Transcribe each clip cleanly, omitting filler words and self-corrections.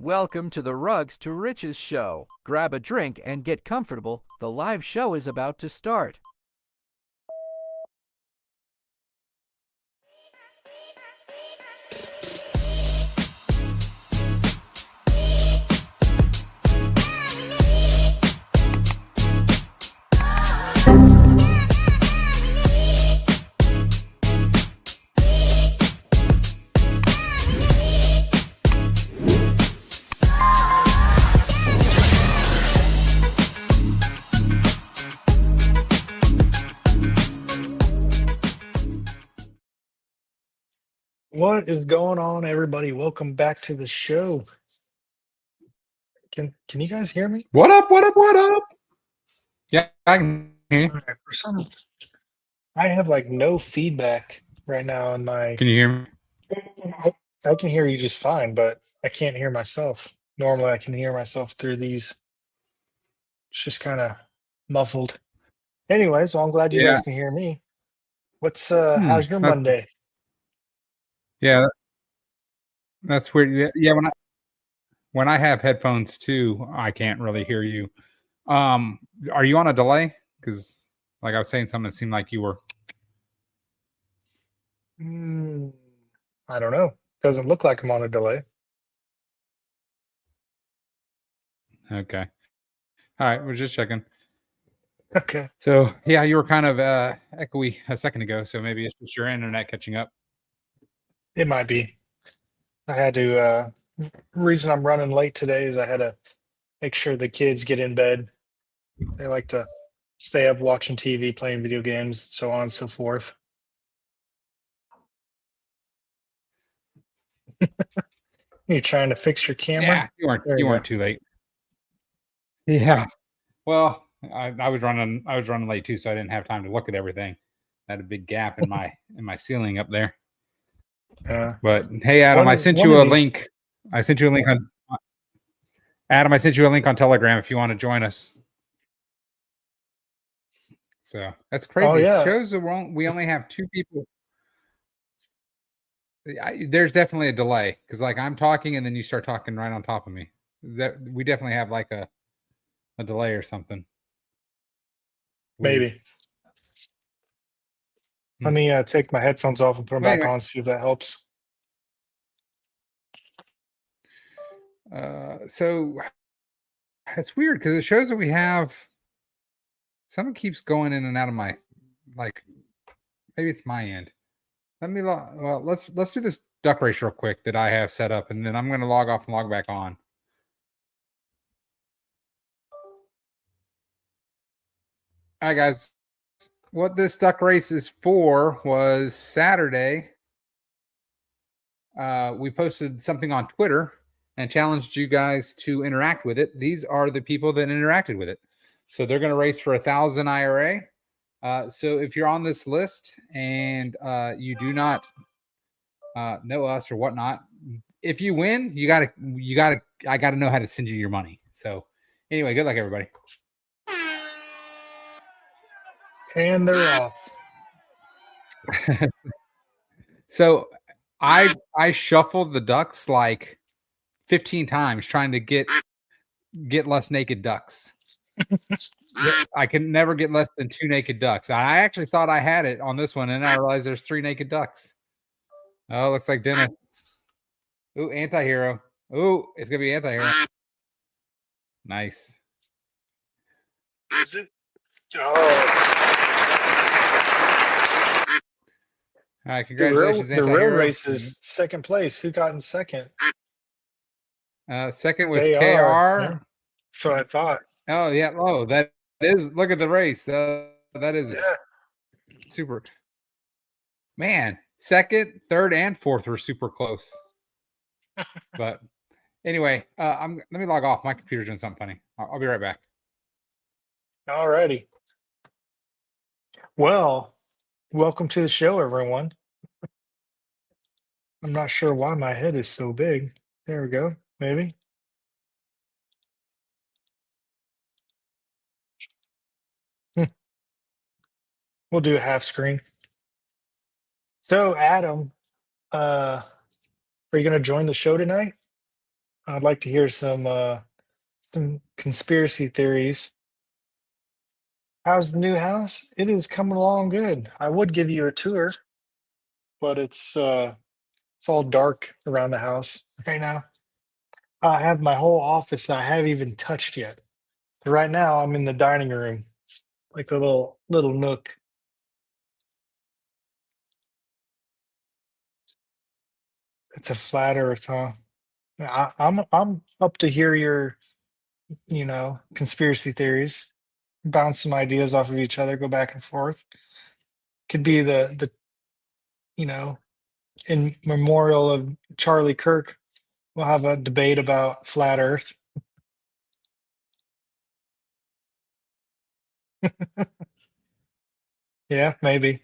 Welcome to the Rugs to Riches show. Grab a drink and get comfortable. The live show is about to start. What is going on, everybody? Welcome back to the show. Can you guys hear me? What up? What up? What up? Yeah, I can hear you. All right, I have like no feedback right now on my. Can you hear me? I can hear you just fine, but I can't hear myself. Normally, I can hear myself through these. It's just kind of muffled. Anyways, well, I'm glad you Yeah. guys can hear me. How's your That's Monday? yeah. That's weird. Yeah. When I have headphones too, I can't really hear you. Are you on a delay? Because like I was saying something, it seemed like you were. Hmm, I don't know. Doesn't look like I'm on a delay. Okay. All right. We're just checking. Okay, So yeah, you were kind of echoey a second ago. So maybe it's just your internet catching up. it might be. I had to. Reason I'm running late today is I had to make sure the kids get in bed. They like to stay up watching TV, playing video games, so on and so forth. You're trying to fix your camera? Yeah, you weren't. There You you go. weren't too late. Yeah. Well, I was running. I was running late too, so I didn't have time to look at everything. I had a big gap in my ceiling up there. But hey, Adam, I sent One you of a these. link. I sent you a link on Adam. I sent you a link on Telegram if you want to join us. So that's Oh crazy. It yeah, shows we only have two people. There's definitely a delay because like I'm talking and then you start talking right on top of me. That we definitely have like a delay or something. Weird. maybe. Let me take my headphones off and put them Well, back anyway, on. See if that helps. so it's weird because it shows that we have someone keeps going in and out of my like maybe it's my end. Well, let's do this duck race real quick that I have set up, and then I'm going to log off and log back on. All right, guys. What this duck race is for was Saturday. We posted something on Twitter and challenged you guys to interact with it. These are the people that interacted with it. So they're going to race for 1,000 IRA. So if you're on this list and you do not know us or whatnot, if you win, I gotta know how to send you your money. So anyway, good luck, everybody. And they're off. So I shuffled the ducks like 15 times trying to get less naked ducks. I can never get less than 2 naked ducks. I actually thought I had it on this one, and I realized there's 3 naked ducks. Oh, looks like Dennis. Ooh, anti-hero. Ooh, it's gonna be anti-hero. Nice. Is it? Oh, All right, congratulations, the real anti-hero. race is second place. Who got in second? Second was They KR. are. Yeah, that's what I thought. Oh yeah. Oh, that is. Look at the race. That is Yeah. super. Man, second, third, and fourth were super close. But anyway, let me log off. My computer's doing something funny. I'll be right back. All righty. Well, welcome to the show, everyone. I'm not sure why my head is so big. There we go. Maybe. We'll do a half screen. So, Adam, are you going to join the show tonight? I'd like to hear some conspiracy theories. How's the new house? It is coming along good. I would give you a tour, but it's all dark around the house right now. I have my whole office I haven't even touched yet. Right now I'm in the dining room, like a little nook. It's a flat earth, huh? I'm up to hear your, conspiracy theories. Bounce some ideas off of each other, go back and forth. Could be the you know, in memorial of Charlie Kirk, we'll have a debate about flat earth. Yeah, maybe.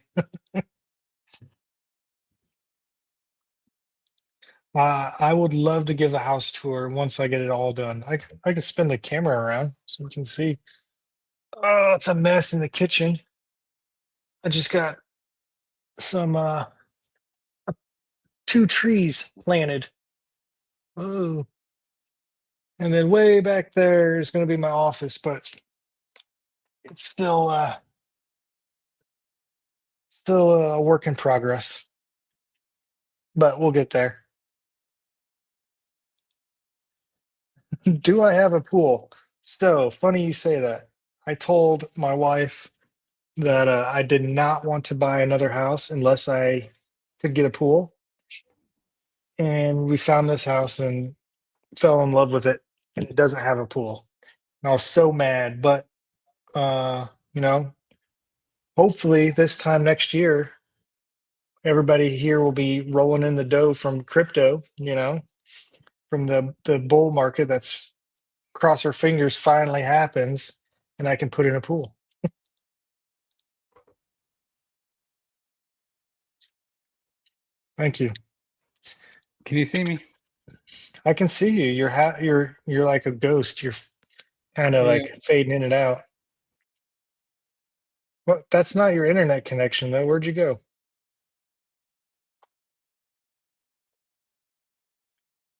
I would love to give a house tour once I get it all done. I could spin the camera around so we can see. Oh, it's a mess in the kitchen. I just got some two trees planted. Oh, and then way back there is going to be my office, but it's still a work in progress. But we'll get there. Do I have a pool? So funny you say that. I told my wife that I did not want to buy another house unless I could get a pool. And we found this house and fell in love with it. And it doesn't have a pool. And I was so mad, but uh, you know, hopefully this time next year, everybody here will be rolling in the dough from crypto, from the bull market. That's, cross our fingers, finally happens and I can put in a pool. Thank you. Can you see me? I can see you. You're like a ghost. You're kind of Yeah. like fading in and out. Well, that's not your internet connection though. Where'd you go?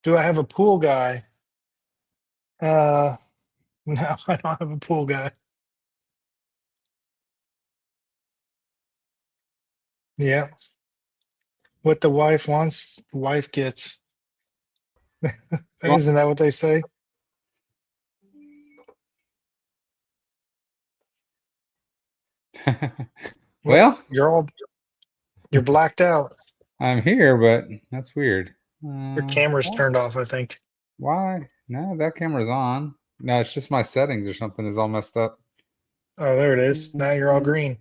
Do I have a pool guy? Uh, no, I don't have a pool guy. Yeah, what the wife wants, the wife gets. Well, Isn't that what they say? well, You're blacked out. I'm here, but that's weird. Your camera's What? turned off, I think. Why? No, that camera's on. No, it's just my settings or something is all messed up. Oh, there it is. Now you're all green.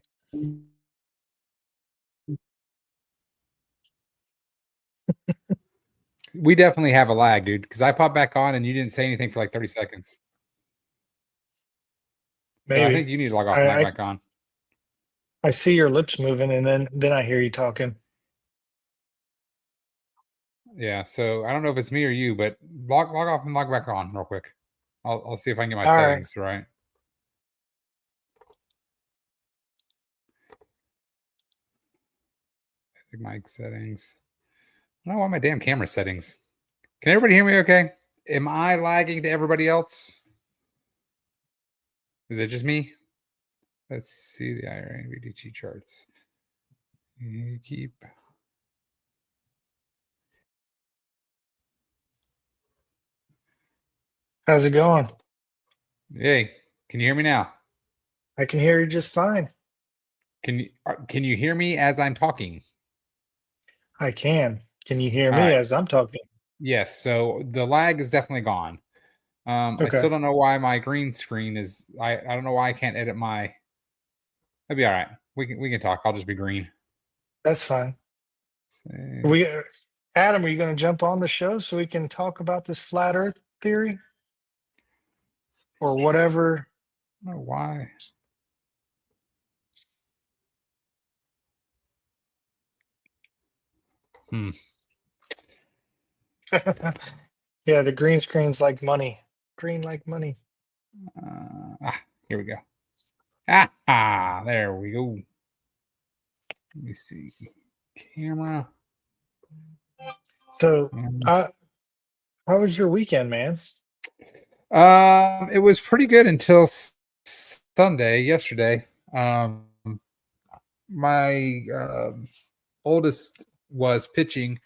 We definitely have a lag, dude, because I popped back on and you didn't say anything for like 30 seconds. So I think Maybe. you need to log off and I log I, back on. I see your lips moving, and then I hear you talking. Yeah, so I don't know if it's me or you, but log off and log back on real quick. I'll see if I can get my All right. settings right. Mic settings. I don't know why my damn camera settings. Can everybody hear me okay? Am I lagging to everybody else? Is it just me? Let's see the IRA VDT charts. You keep. How's it going? Hey, can you hear me now? I can hear you just fine. Can you hear me as I'm talking? I can. Can you hear All me right. as I'm talking? Yes. So the lag is definitely gone. I Okay. still don't know why my green screen is. I don't know why I can't edit my. That'd be all right. We can talk. I'll just be green. That's fine. Save. We Adam, are you going to jump on the show so we can talk about this flat Earth theory or whatever? I don't know why. Yeah, the green screen's like money. Green like money. Here we go. There we go. Let me see. Camera. So And I How was your weekend, man? It was pretty good until Sunday, yesterday. My oldest was pitching.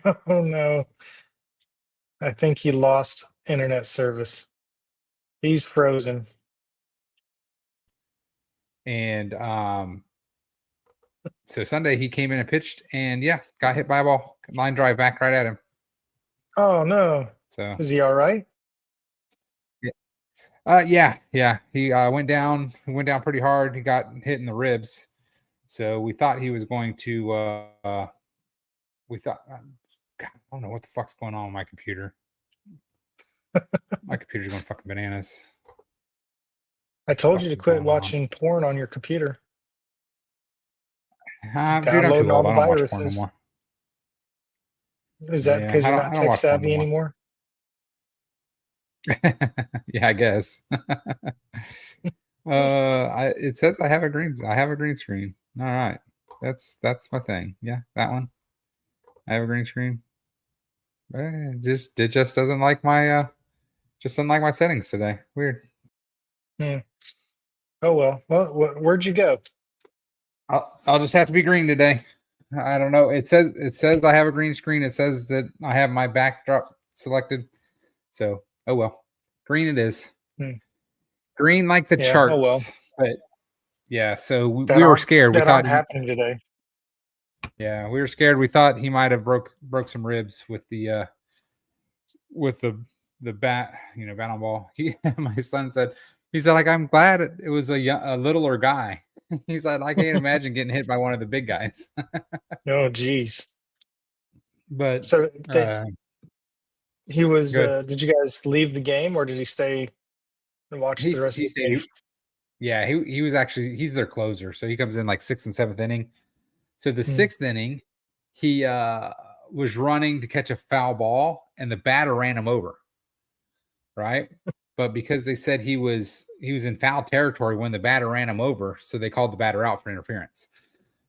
Oh no. I think he lost internet service. He's frozen. And so Sunday he came in and pitched, and yeah, got hit by a ball, line drive back right at him. Oh no. So Is he all right? yeah. He went down pretty hard. He got hit in the ribs. So we thought he was going to. We thought, God, I don't know what the fuck's going on with my computer. My computer's going fucking bananas. I told What you to is quit going on? watching porn on your computer. Dude, I'm too Downloading all old. the I don't watch porn viruses. anymore. Is that Yeah, because I you're don't- not I don't tech watch porn savvy no anymore? Yeah, I guess. It says I have a green screen. All right. That's my thing. Yeah, that one. I have a green screen. It just doesn't like my settings today. Weird. Oh well. Well, where'd you go? I'll just have to be green today. I don't know. It says I have a green screen. It says that I have my backdrop selected. So, oh well. Green it is. Green like the Yeah, charts. oh well. But yeah, so we That were aren't- scared. We That thought aren't happening today. yeah, we were scared. We thought he might have broke some ribs with the bat, bat on ball. My son said, like, I'm glad it was a littler guy. He said, I can't imagine getting hit by one of the big guys. Oh geez. But So he was. good. Did you guys leave the game, or did he stay and watch the rest of the game? Yeah, he was actually he's their closer, so he comes in like 6th and 7th inning. So the 6th inning, he was running to catch a foul ball, and the batter ran him over. Right, but because they said he was in foul territory when the batter ran him over, so they called the batter out for interference.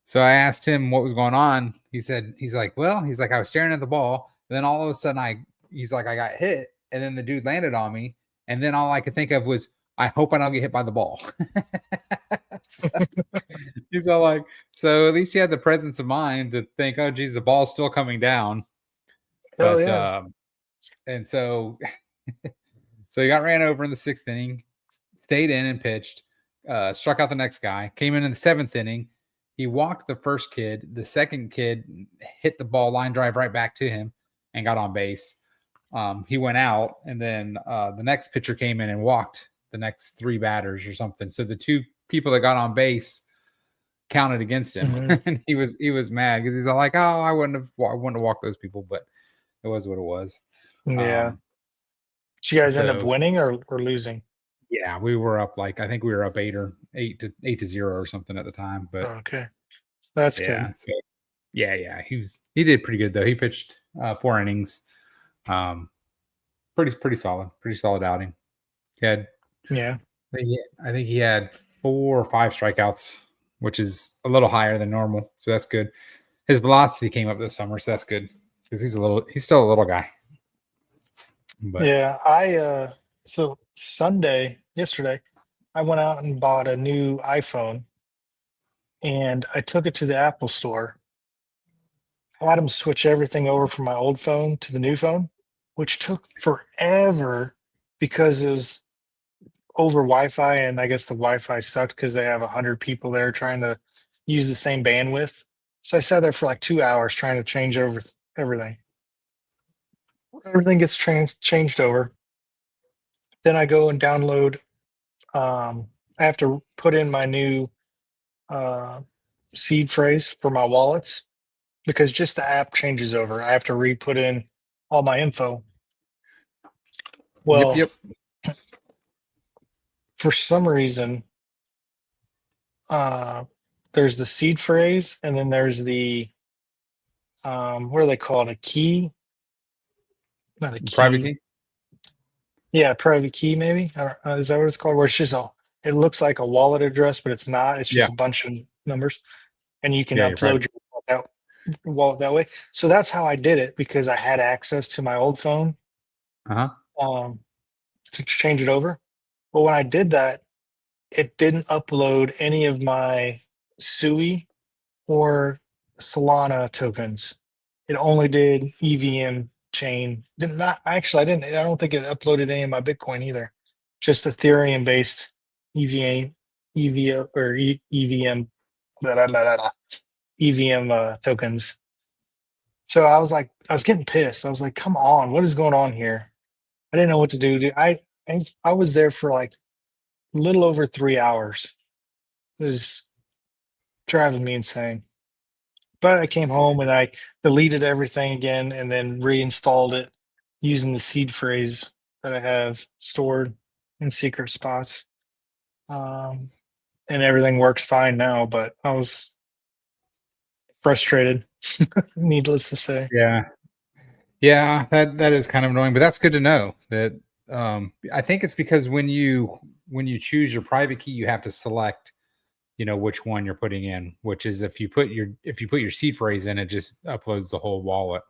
So I asked him what was going on. He's like, I was staring at the ball, and then all of a sudden I got hit, and then the dude landed on me, and then all I could think of was, I hope I don't get hit by the ball. So, he's all like, so at least he had the presence of mind to think, oh geez, the ball's still coming down. Hell But yeah. and so so he got ran over in the 6th inning, stayed in and pitched, struck out the next guy, came in the 7th inning. He walked the first kid. The second kid hit the ball line drive right back to him and got on base. He went out, and then the next pitcher came in and walked the next 3 batters or something. So the 2 people that got on base counted against him, and he was mad because he's all like, "Oh, I wouldn't have walked those people," but it was what it was. Yeah. Did you guys end up so- winning or losing? Yeah, we were up I think we were up 8 to 0 or something at the time. But Okay, that's yeah, good. so yeah, he did pretty good though. He pitched 4 innings. Pretty solid outing. He had Yeah. I think he had 4 or 5 strikeouts, which is a little higher than normal. So that's good. His velocity came up this summer, so that's good because he's still a little guy. But Yeah, so yesterday, I went out and bought a new iPhone, and I took it to the Apple store. I had them switch everything over from my old phone to the new phone, which took forever because it was over Wi-Fi, and I guess the Wi-Fi sucked because they have 100 people there trying to use the same bandwidth. So I sat there for like 2 hours trying to change over everything. Everything gets changed over. Then I go and download. I have to put in my new seed phrase for my wallets because just the app changes over. I have to re-put in all my info. Well, yep. for some reason, there's the seed phrase, and then there's the what do they call it? A key? Not a key. Private key. Yeah, private key maybe. Is that what it's called? Where it's just it looks like a wallet address, but it's not. It's just a bunch of numbers, and you can Yeah, your upload your out. wallet that way. So that's how I did it because I had access to my old phone Uh-huh. to change it over. But when I did that, it didn't upload any of my SUI or Solana tokens. It only did EVM chain. Did not actually. I didn't. I don't think it uploaded any of my Bitcoin either. Just Ethereum based EVM, EVM or EVM, EVM tokens. So I was like, I was getting pissed. I was like, come on, what is going on here? I didn't know what to do. I was there for like a little over 3 hours. It was driving me insane. But I came home and I deleted everything again and then reinstalled it using the seed phrase that I have stored in secret spots. And everything works fine now, but I was frustrated, needless to say. Yeah. Yeah, that is kind of annoying, but that's good to know that I think it's because when you choose your private key, you have to select, which one you're putting in, which is if you put your seed phrase in, it just uploads the whole wallet,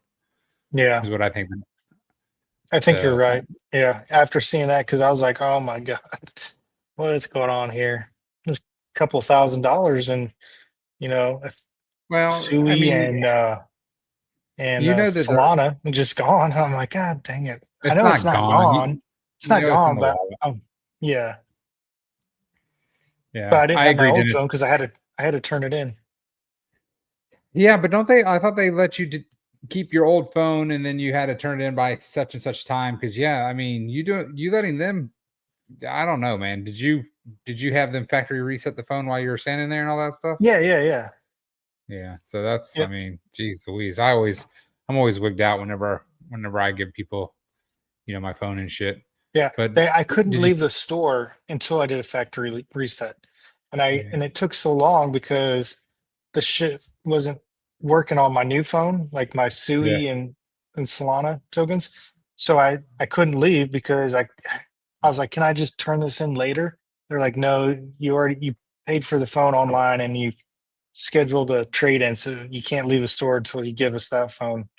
Yeah, is what I think. I think you're So right. Yeah, after seeing that, because I was like, oh my God, what is going on here? There's a couple $1,000 and, if well, I Sui mean, and that they're Solana just gone. I'm like, God dang it. I it's know it's not not gone. gone. It's You not know it's in gone, the but wallet. yeah. But Yeah, I didn't I have my agree, old Dennis. phone because I had to turn it in. Yeah, but don't they? I thought they let you keep your old phone and then you had to turn it in by such and such time. Because yeah, I mean, you letting them. I don't know, man. Did you have them factory reset the phone while you were standing there and all that stuff? Yeah, yeah, yeah. Yeah. So that's. I Yep. mean, geez, Louise. I'm always wigged out whenever I give people, my phone and shit. Yeah. But I couldn't did you? leave the store until I did a factory reset. And Yeah. it took so long because the shit wasn't working on my new phone, like my Yeah. Sui and Solana tokens. So I couldn't leave because I was like, can I just turn this in later? They're like, no, you paid for the phone online and you scheduled a trade in, so you can't leave the store until you give us that phone.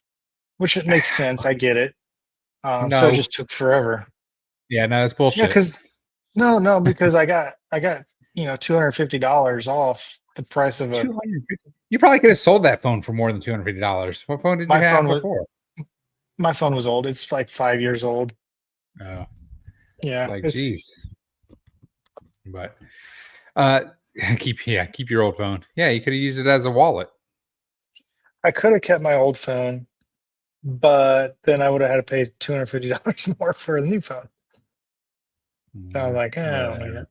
Which it makes sense. I get it. So it No. just took forever. Yeah. No, it's Yeah, bullshit. because no, because I got $250 off the price of a 250. You probably could have sold that phone for more than $250. What phone did you my have phone was before? my phone was old. It's like 5 years old. Oh, Yeah, like geez. But uh keep your old phone. Yeah, you could have used it as a wallet. I could have kept my old phone, but then I would have had to pay $250 more for a new phone. So I was like, I don't know Whatever. yet.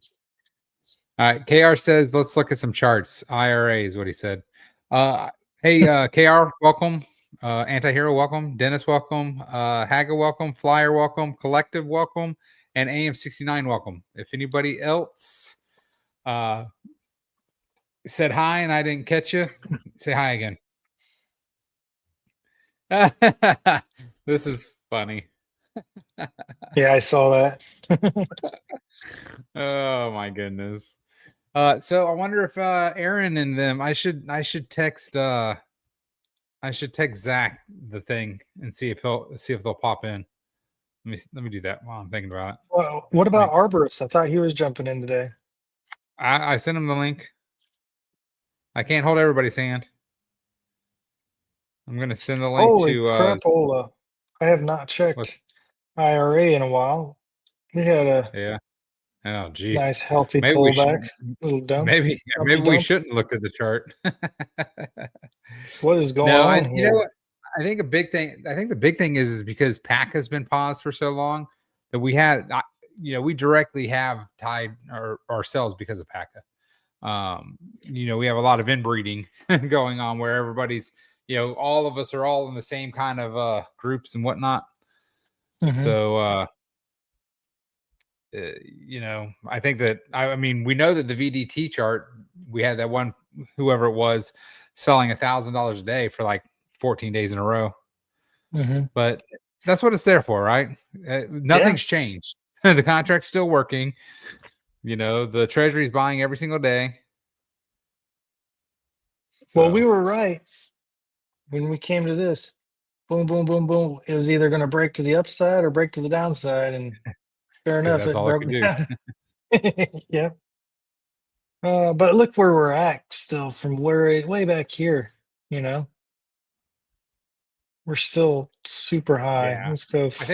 All right. KR says, let's look at some charts. IRA is what he said. Hey, KR, welcome. Anti-hero, welcome. Dennis, welcome. Haga, welcome. Flyer, welcome. Collective, welcome. And AM69, welcome. If anybody else said hi and I didn't catch you, say hi again. This is funny. Yeah, I saw that. Oh my goodness. So I wonder if Aaron and them. I should text Zach the thing and see if they'll pop in. Let me do that while I'm thinking about it. Well, what about Arborist? I thought he was jumping in today. I sent him the link. I can't hold everybody's hand. I'm gonna send the link Holy to crapola. I have not what's checked IRA in a while. We had a yeah. Oh geez. nice healthy Maybe we pullback. should Little dump. maybe Dumpy we dump. shouldn't look at the chart. What is going No, on you know here? what? I think the big thing is because PAC has been paused for so long that we directly have tied ourselves because of PACA. We have a lot of inbreeding going on where everybody's, all of us are all in the same kind of groups and whatnot. Mhm. So, I think that, I mean, we know that the VDT chart, we had that one, whoever it was, selling $1,000 a day for like 14 days in a row. Mhm. But that's what it's there for, right? Yeah. Nothing's changed. The contract's still working. The treasury's buying every single day. Well, we So were right. when we came to this, boom, boom, boom, boom, it was either going to break to the upside or break to the downside. And fair because enough, that's it all it broke could do. down. Yeah. But look where we're at still from way back here, you know, we're still super high. Yeah. Let's go. I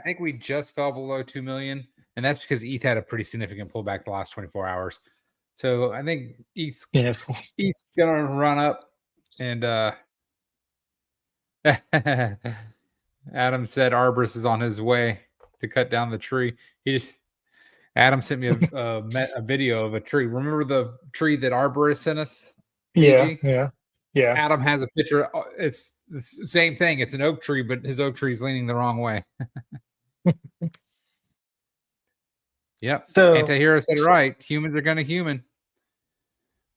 think we just fell below 2 million, and that's because ETH had a pretty significant pullback the last 24 hours. So I think Yeah. ETH's gonna run up, and Adam said Arborist is on his way to cut down the tree. Adam sent me a video of a tree. Remember the tree that Arborist sent us? Yeah. AG? Yeah. Yeah. Adam has a picture. It's the same thing. It's an oak tree, but his oak tree is leaning the wrong way. Yep. So, Antihero said it right. Humans are going to human.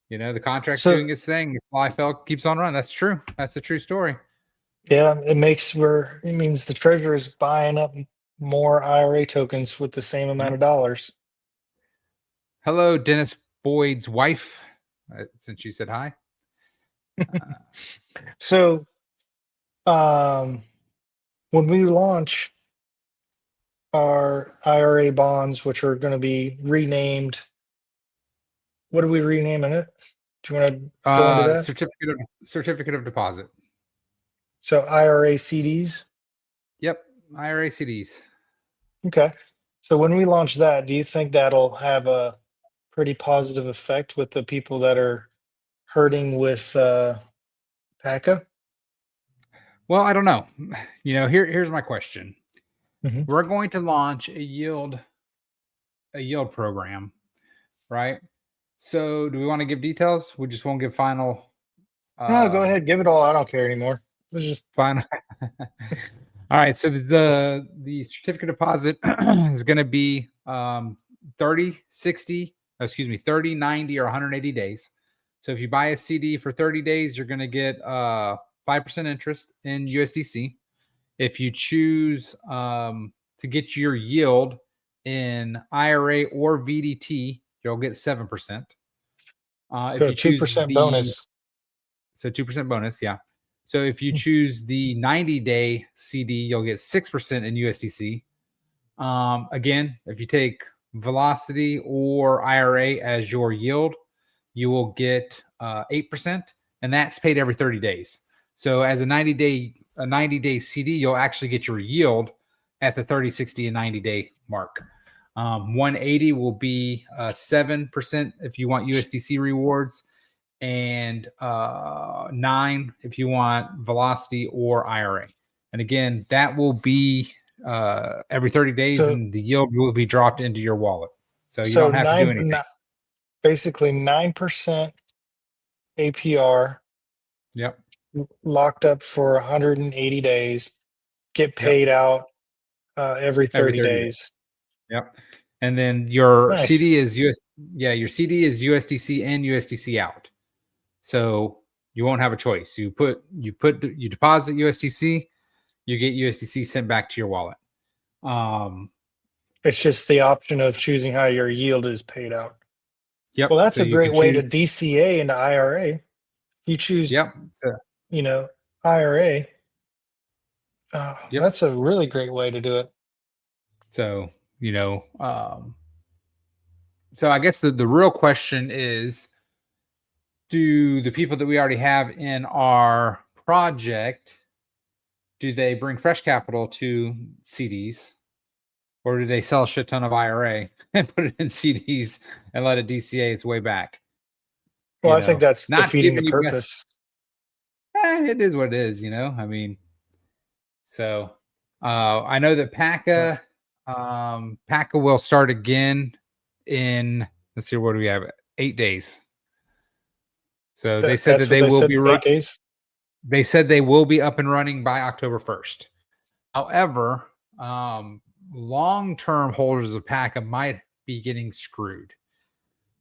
You know, the contract's So- doing its thing. Flyfell keeps on running. That's true. That's a true story. yeah, it means the treasurer is buying up more IRA tokens with the same amount of dollars. Hello, Dennis Boyd's wife. Since you said hi. So, when we launch our IRA bonds, which are going to be renamed, what are we renaming it? Do you want to go into that? Certificate of deposit. So IRA CDs. Yep. IRA CDs. Okay. So when we launch that, do you think that'll have a pretty positive effect with the people that are hurting with PACA? Well, I don't know. You know, here's my question. Mhm. We're going to launch a yield program, right? So do we want to give details? We just won't give final. No, go ahead, give it all. I don't care anymore. It's just Final. All right. So the certificate deposit is going to be 30, 60, excuse me, 30, 90, or 180 days. So if you buy a CD for 30 days, you're going to get 5% interest in USDC. If you choose to get your yield in IRA or VDT, you'll get 7%. If so you choose 2% bonus. So 2% bonus, yeah. So if you choose the 90-day CD, you'll get 6% in USDC. Again, if you take Velocity or IRA as your yield, you will get 8%, and that's paid every 30 days. So as a 90-day CD, you'll actually get your yield at the 30, 60, and 90-day mark. 180 will be 7% if you want USDC rewards, and 9 if you want Velocity or IRA. And again, that will be every 30 days, and the yield will be dropped into your wallet. So you don't have to do anything. Basically 9% APR. Yep. Locked up for 180 days, get paid out every 30 days. Yep. And then your Nice. CD is your CD is USDC in, USDC out. So you won't have a choice. You deposit USDC, you get USDC sent back to your wallet. It's just the option of choosing how your yield is paid out. Yep. Well, that's So a you great can way to choose- DCA into IRA. If you choose, Yep. So, IRA, Yep. that's a really great way to do it. So, so I guess the real question is, do the people that we already have in our project, do they bring fresh capital to CDs, or do they sell a shit ton of IRA and put it in CDs and let it DCA its way back? Well, I think that's not defeating the giving you- purpose. It is what it is, I mean, so I know that PACA will start again in, let's see, what do we have? 8 days. So they said that they will be 8 days. They said they will be up and running by October 1st. However, long-term holders of PACA might be getting screwed.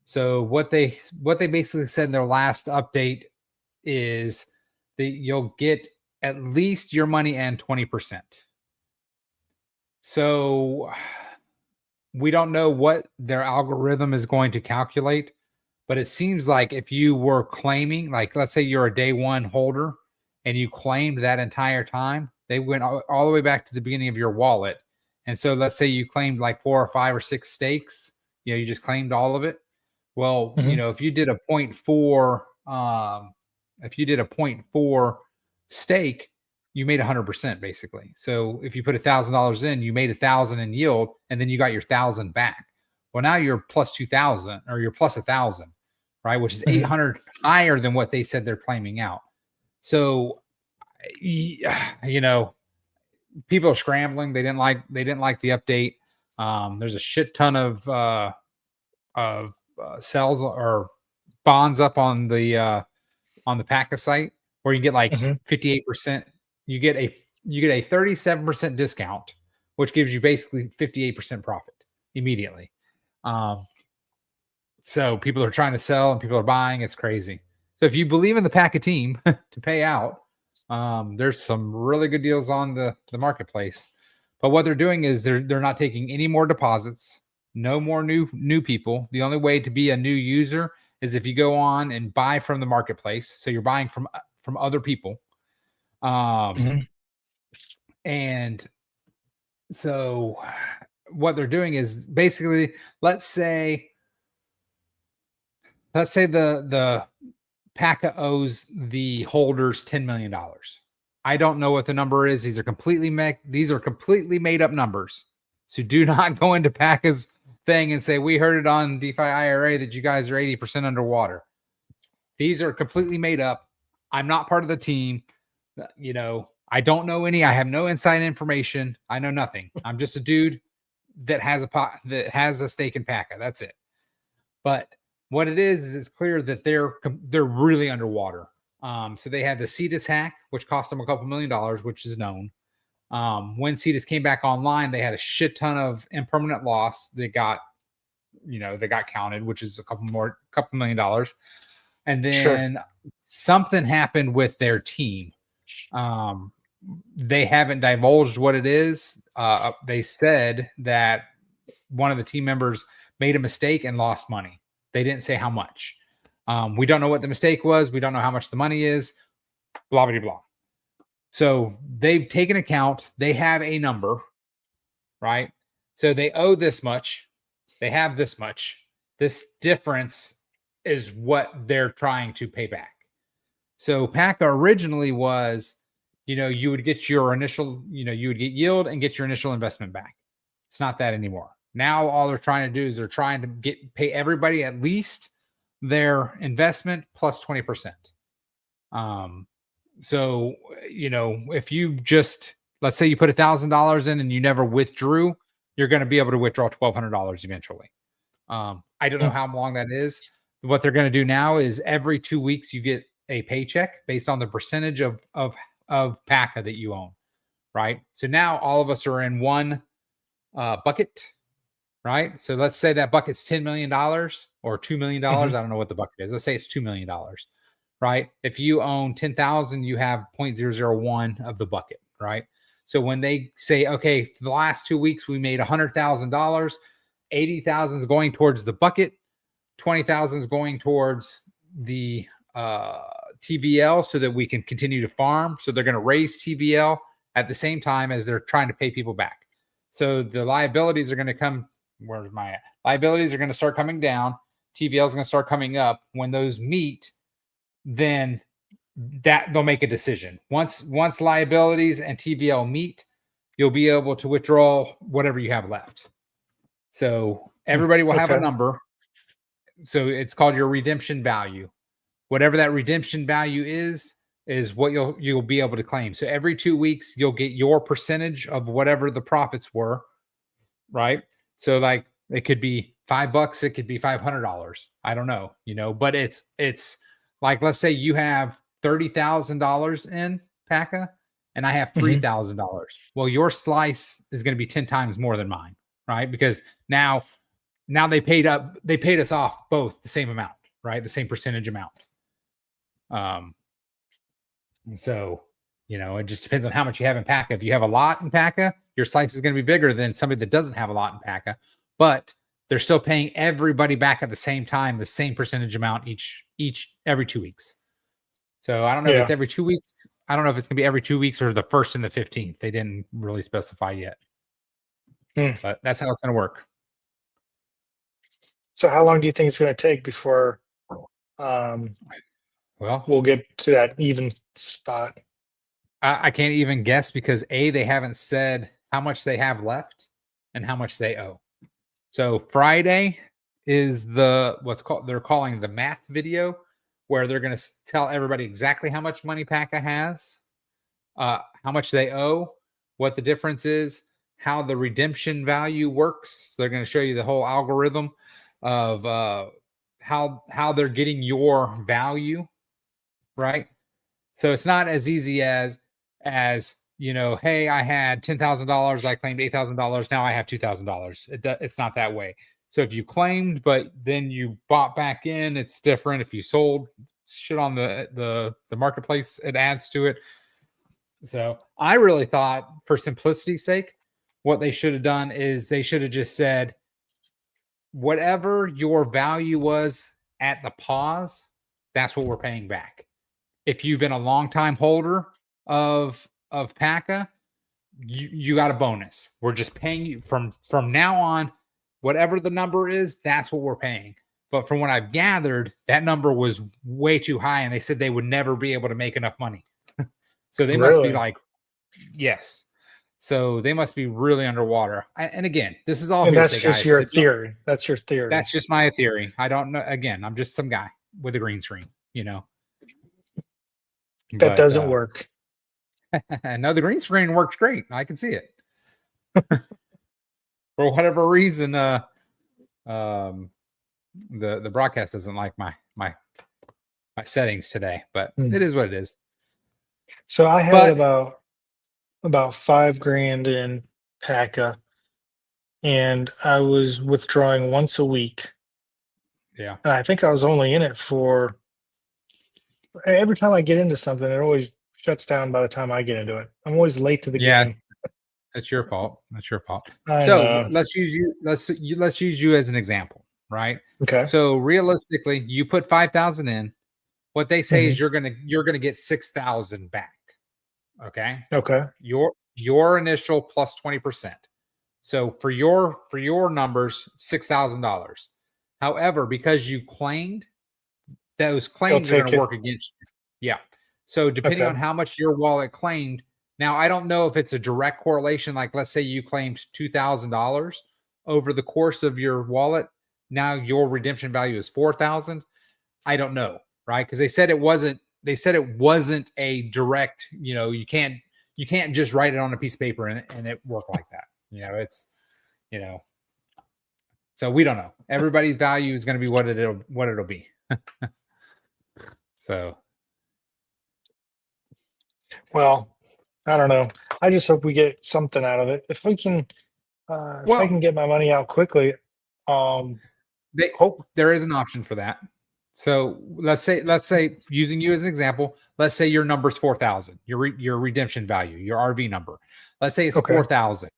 So what they basically said in their last update is that you'll get at least your money and 20%. So we don't know what their algorithm is going to calculate, but it seems like if you were claiming, like, let's say you're a day one holder and you claimed that entire time, they went all the way back to the beginning of your wallet. And so let's say you claimed like 4 or 5 or 6 stakes, you just claimed all of it. Well, Mhm. if you did a 0.4, if you did a 0.4 stake, you made 100% basically. So if you put $1,000 in, you made 1,000 in yield, and then you got your 1,000 back. Well, now you're plus 2,000 or you're plus 1,000, right? Which is Mhm. 800 higher than what they said they're claiming out. So, people are scrambling. They didn't like the update. There's a shit ton of sells or bonds up on the PACA site where you get like Mhm. 58%. You get a 37% discount, which gives you basically 58% profit immediately. So people are trying to sell and people are buying. It's crazy. So if you believe in the PACA team to pay out, there's some really good deals on the marketplace. But what they're doing is they're not taking any more deposits, no more new people. The only way to be a new user is if you go on and buy from the marketplace. So you're buying from other people. Mhm. And so what they're doing is basically, let's say the PACA owes the holders $10 million. I don't know what the number is. These are completely made up numbers. So do not go into PACA's thing and say, we heard it on DeFi IRA that you guys are 80% underwater. These are completely made up. I'm not part of the team. I don't know any. I have no inside information. I know nothing. I'm just a dude that has a stake in PACA. That's it. But what it is it's clear that they're really underwater. So they had the Cetus hack, which cost them a couple $1 million, which is known. When Cetus came back online, they had a shit ton of impermanent loss. They got counted, which is a couple $1 million. And Sure. then something happened with their team. They haven't divulged what it is. They said that one of the team members made a mistake and lost money. They didn't say how much. We don't know what the mistake was. We don't know how much the money is. Blah, blah, blah. So they've taken account. They have a number, right? So they owe this much. They have this much. This difference is what they're trying to pay back. So PACA originally was, you would get your initial, you would get yield and get your initial investment back. It's not that anymore. Now all they're trying to do is they're trying to pay everybody at least their investment plus 20%. So, if you just, let's say you put $1,000 in and you never withdrew, you're going to be able to withdraw $1,200 eventually. I don't know how long that is. What they're going to do now is every 2 weeks you get a paycheck based on the percentage of PACA that you own, right? So now all of us are in one bucket, right? So let's say that bucket's $10 million or $2 million. I don't know what the bucket is. Let's say it's $2 million, right? If you own 10,000, you have 0.001 of the bucket, right? So when they say, okay, for the last 2 weeks, we made $100,000, 80,000 is going towards the bucket, 20,000 is going towards the TVL so that we can continue to farm. So they're going to raise TVL at the same time as they're trying to pay people back. So the liabilities are going to come. Where's my liabilities are going to start coming down. TVL is going to start coming up. When those meet, then that they'll make a decision. Once liabilities and TVL meet, you'll be able to withdraw whatever you have left. So everybody will have a number. So it's called your redemption value. Whatever that redemption value is what you'll be able to claim. So every 2 weeks, you'll get your percentage of whatever the profits were, right? So like it could be $5, it could be $500. I don't know, but it's like, let's say you have $30,000 in PACA and I have $3,000. Well, your slice is going to be 10 times more than mine, right? Because now they paid us off both the same amount, right? The same percentage amount. So, it just depends on how much you have in PACA. If you have a lot in PACA, your slice is going to be bigger than somebody that doesn't have a lot in PACA, but they're still paying everybody back at the same time, the same percentage amount every 2 weeks. So I don't know if it's every 2 weeks. I don't know if it's going to be every 2 weeks or the 1st and the 15th. They didn't really specify yet. But that's how it's going to work. So how long do you think it's going to take before Well, we'll get to that even spot? I can't even guess because they haven't said how much they have left and how much they owe. So Friday is they're calling the math video, where they're going to tell everybody exactly how much money PACA has, how much they owe, what the difference is, how the redemption value works. So they're going to show you the whole algorithm of how they're getting your value, right? So it's not as easy as hey, I had $10,000, I claimed $8,000, now I have $2,000. It's not that way. So if you claimed but then you bought back in, it's different. If you sold shit on the marketplace, it adds to it. So I really thought, for simplicity's sake, what they should have done is they should have just said, whatever your value was at the pause, that's what we're paying back. If you've been a long-time holder of PACA, you got a bonus. We're just paying you from now on, whatever the number is, that's what we're paying. But from what I've gathered, that number was way too high, and they said they would never be able to make enough money. So they must be like, yes. So they must be really underwater. And again, this is all And that's hearsay, just guys. your theory. That's your theory. That's just my theory. I don't know. Again, I'm just some guy with a green screen, That doesn't work. No, the green screen works great. I can see it. For whatever reason, the broadcast doesn't like my settings today, but it is what it is. So I had about $5,000 in PACA, and I was withdrawing once a week. Yeah. And I think I was only in it for, every time I get into something, it always shuts down by the time I get into it. I'm always late to the game. That's your fault. That's your fault. I So know. let's use you. Let's use you as an example, right? Okay. So realistically, you put 5,000 in. What they say is you're gonna get 6,000 back. Okay. Okay. Your initial plus 20%. So for your numbers, $6,000. However, because you claimed, those claims are going to work against you. Yeah. So depending on how much your wallet claimed, now I don't know if it's a direct correlation. Like, let's say you claimed $2,000 over the course of your wallet. Now your redemption value is 4,000. I don't know, right? Because they said it wasn't. They said it wasn't a direct. You can't just write it on a piece of paper and it work like that. It's. So we don't know. Everybody's value is going to be what it'll be. So. Well, I don't know. I just hope we get something out of it. If we can, if I can get my money out quickly, there is an option for that. So let's say using you as an example, let's say your number's 4,000, your redemption value, your RV number. Let's say it's 4,000.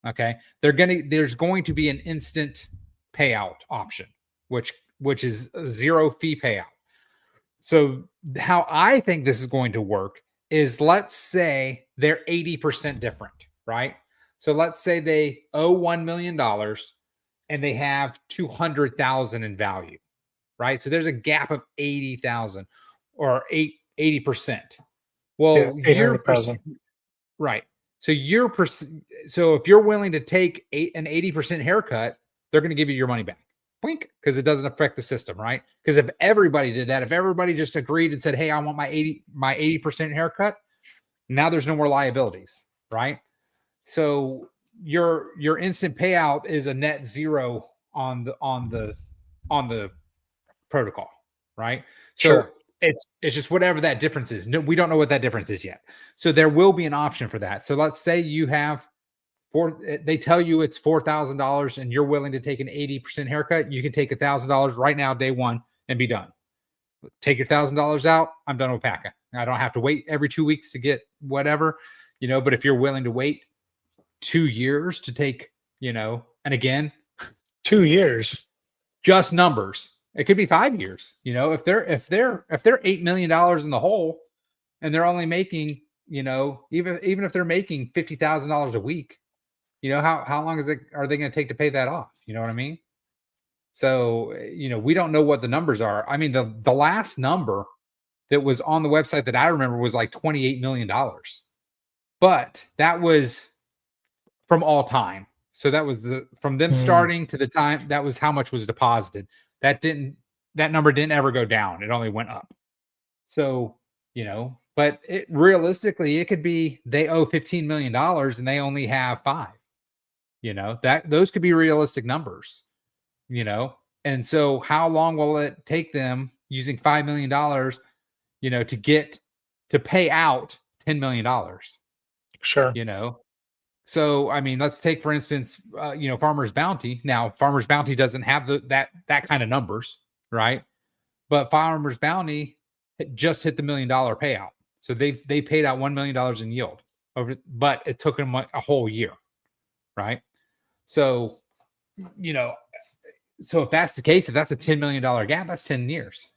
Okay. There's going to be an instant payout option, which is a zero fee payout. So how I think this is going to work is, let's say they're 80% different, right? So let's say they owe $1 million and they have 200,000 in value, right? So there's a gap of 80,000 or 80%. Well, you're right. So so if you're willing to take an 80% haircut, they're going to give you your money back. Blink, because it doesn't affect the system, right? Because if everybody did that, if everybody just agreed and said, "Hey, I want my 80% haircut," now there's no more liabilities, right? So your instant payout is a net zero on the protocol, right? Sure. So it's just whatever that difference is. No, we don't know what that difference is yet. So there will be an option for that. So let's say you have they tell you it's $4,000 and you're willing to take an 80% haircut. You can take $1,000 right now, day one, and be done. Take your $1,000 out. I'm done with PACA. I don't have to wait every 2 weeks to get whatever, but if you're willing to wait 2 years to take, and again, 2 years, just numbers. It could be 5 years. If they're $8 million in the hole and they're only making even if they're making $50,000 a week, how long are they going to take to pay that off? You know what I mean? So, we don't know what the numbers are. I mean, the last number that was on the website that I remember was like $28 million, but that was from all time. So that was from them starting to the time, that was how much was deposited. That number didn't ever go down. It only went up. So, but realistically, it could be they owe $15 million and they only have 5, those could be realistic numbers, and so how long will it take them using $5 million, to pay out $10 million? Sure. So, I mean, let's take, for instance, Farmer's Bounty. Now, Farmer's Bounty doesn't have that kind of numbers, right? But Farmer's Bounty just hit the $1 million payout. So they paid out $1 million in yield but it took them a whole year, right? So, so if that's the case, if that's a $10 million gap, that's 10 years,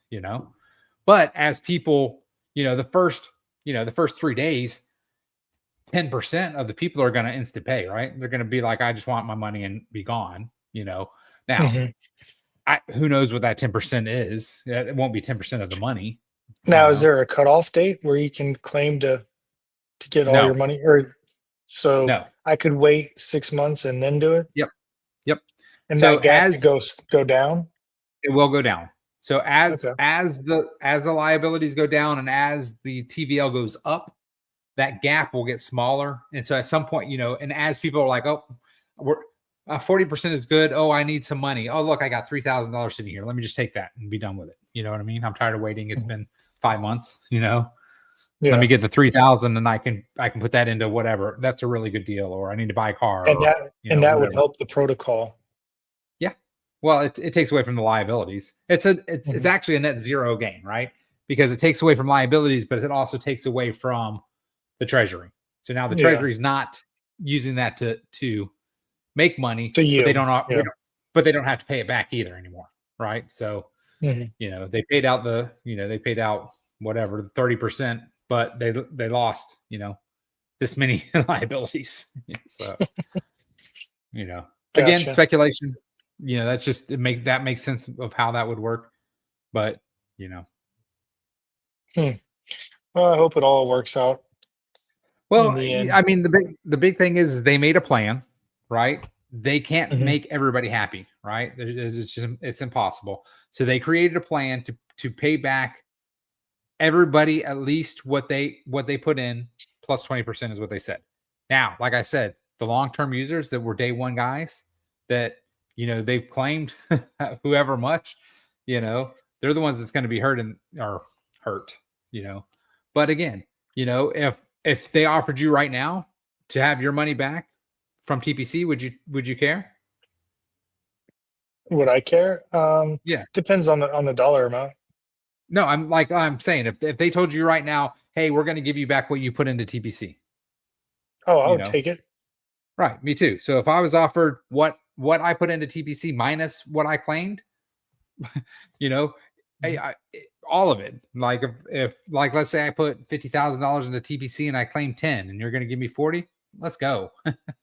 But as people, the first 3 days, 10% of the people are going to instant pay, right? They're going to be like, I just want my money and be gone, Now, who knows what that 10% is? It won't be 10% of the money. Now, is there a cutoff date where you can claim to get all your money? Or so no. I could wait 6 months and then do it? Yep. And so that gap go down? It will go down. So as the liabilities go down and as the TVL goes up, that gap will get smaller. And so at some point, and as people are like, oh, we're 40% is good. Oh, I need some money. Oh, look, I got $3,000 sitting here. Let me just take that and be done with it. You know what I mean? I'm tired of waiting. It's been 5 months, Let me get the 3,000 and I can put that into whatever. That's a really good deal. Or I need to buy a car. And that would help the protocol. Yeah. Well, it takes away from the liabilities. It's actually a net zero gain, right? Because it takes away from liabilities, but it also takes away from the treasury. So now the treasury is not using that to make money, but they don't have to pay it back either anymore, right? So they paid out whatever 30%, but they lost this many liabilities. So again, speculation. That's just that makes sense of how that would work, but Well, I hope it all works out. Well, I mean, the big thing is they made a plan, right? They can't make everybody happy, right? It's impossible. So they created a plan to pay back everybody at least what they put in plus 20% is what they said. Now, like I said, the long-term users that were day one guys that they've claimed whoever much, they're the ones that's going to be hurt. But again, if they offered you right now to have your money back from TPC, would you care? Would I care? Yeah. Depends on the dollar amount. No, I'm saying if they told you right now, hey, we're going to give you back what you put into TPC. Oh, I would take it. Right. Me too. So if I was offered what I put into TPC minus what I claimed, all of it. Like if let's say I put $50,000 into TPC and I claim 10 and you're going to give me 40, let's go.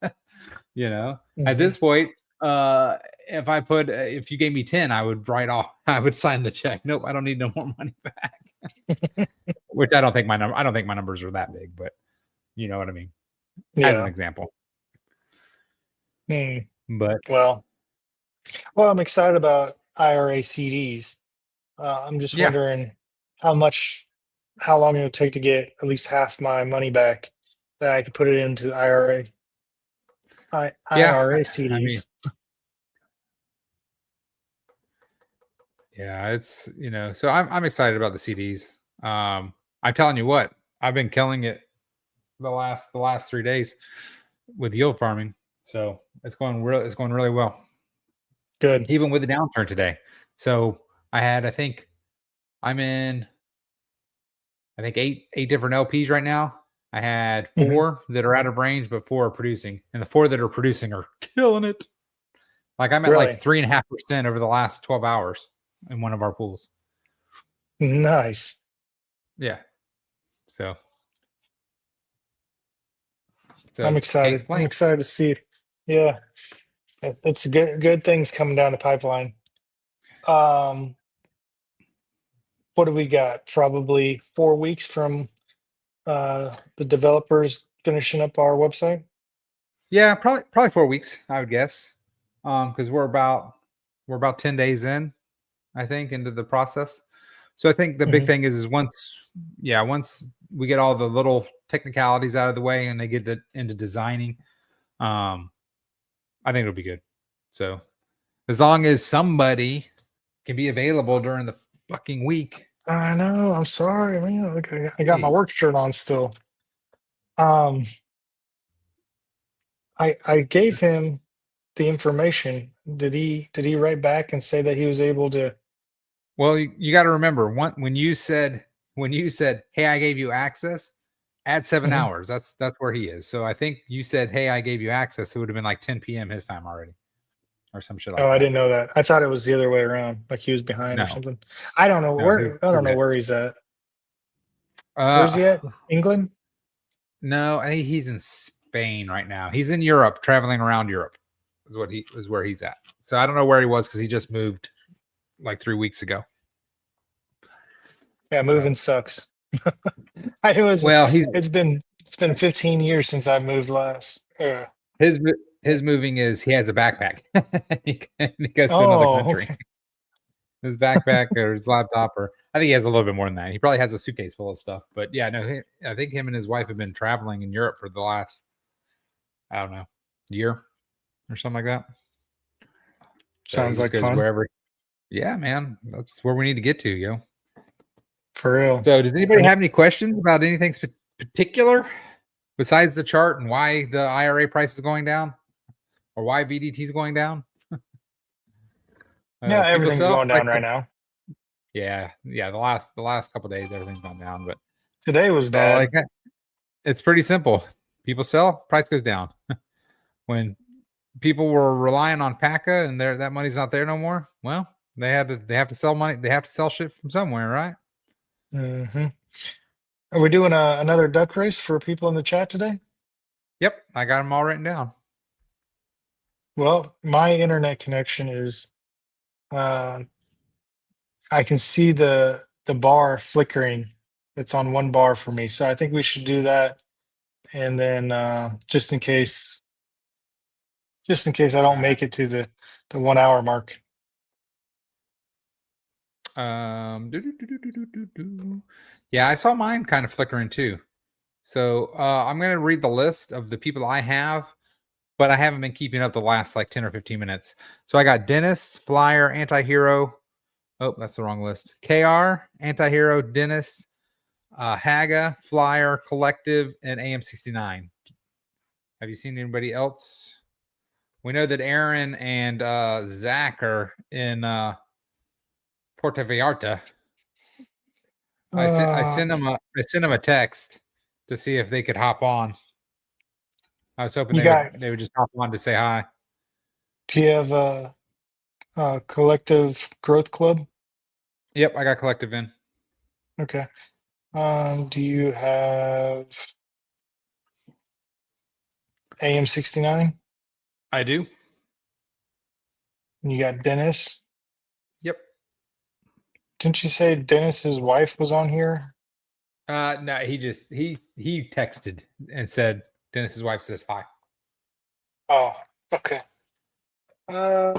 At this point, if you gave me 10, I would I would sign the check. Nope, I don't need no more money back. Which I don't think my numbers are that big, but you know what I mean? As an example. But well, I'm excited about IRA CDs. I'm just wondering how long it would take to get at least half my money back that I could put it into IRA CDs. I mean, it's so I'm excited about the CDs. I'm telling you what, I've been killing it the last 3 days with yield farming. So it's going really well. Good. Even with the downturn today. So I had, I think I'm in, eight different LPs right now. I had 4 that are out of range, but 4 are producing, and the 4 that are producing are killing it. Like I'm at like 3.5% over the last 12 hours in one of our pools. Nice. Yeah. So So I'm can't excited. I'm complain. excited to see it. Yeah, it's good things coming down the pipeline. Um, what do we got? Probably 4 weeks from the developers finishing up our website. Yeah, probably 4 weeks, I would guess. Because we're about 10 days in, I think, into the process. So I think the big Mhm. thing is once we get all the little technicalities out of the way and they get into designing, I think it'll be good. So as long as somebody can be available during the fucking week. I know. I'm sorry, man. Look, I got my Hey, work shirt on still. Um, I gave him the information. Did he write back and say that he was able to? well, you got to remember when you said, "Hey, I gave you access," add 7 hours. That's where he is. So I think you said, "Hey, I gave you access." It would have been like 10 p.m. his time already, or some shit Oh, like I that. didn't know that. I thought it was the other way around, like he was behind or No, something. I don't know no, where. I don't know ahead. where he's at. Where's Uh, he at? England? no, I think he's in Spain right now. He's in Europe, traveling around Europe. Is where he's at. So I don't know where he was because he just moved like 3 weeks ago. Yeah, moving sucks. I was. Well, he's It's been 15 years since I moved last. his moving is he has a backpack. he goes to another Oh, country. okay. His backpack or his laptop, or I think he has a little bit more than that. He probably has a suitcase full of stuff. But yeah, no, I think him and his wife have been traveling in Europe for the last, I don't know, year or something like that. So he Sounds just like goes fun. wherever. Yeah, man, that's where we need to get to, yo. For real. So, does anybody And have any questions about anything particular besides the chart and why the IRA price is going down, or why VDT is going down? yeah, People everything's sell. going down right now. Yeah. The last couple of days, everything's gone down. But Today was so like, bad. it's pretty simple. People sell, price goes down. When people were relying on PACA and that money's not there no more, well, they have to sell money. They have to sell shit from somewhere, right? hmm Are we doing another duck race for people in the chat today? Yep, I got them all written down. Well, my internet connection is. Uh, I can see the bar flickering. It's on one bar for me, so I think we should do that. And then just in case I don't make it to the 1 hour mark. Yeah, I saw mine kind of flickering too. So I'm going to read the list of the people I have, but I haven't been keeping up the last like 10 or 15 minutes. So I got Dennis, Flyer, Antihero. Oh, that's the wrong list. KR, Antihero, Dennis, Haga, Flyer, Collective, and AM69. Have you seen anybody else? We know that Aaron and Zach are in Puerto Vallarta. I sent them a text to see if they could hop on. I was hoping You they would just hop on to say hi. Do you have a collective growth club? Yep, I got Collective in. Okay. Do you have AM69? I do. And you got Dennis. Yep. Didn't you say Dennis's wife was on here? No, he texted and said Dennis's wife says hi. Oh, okay. And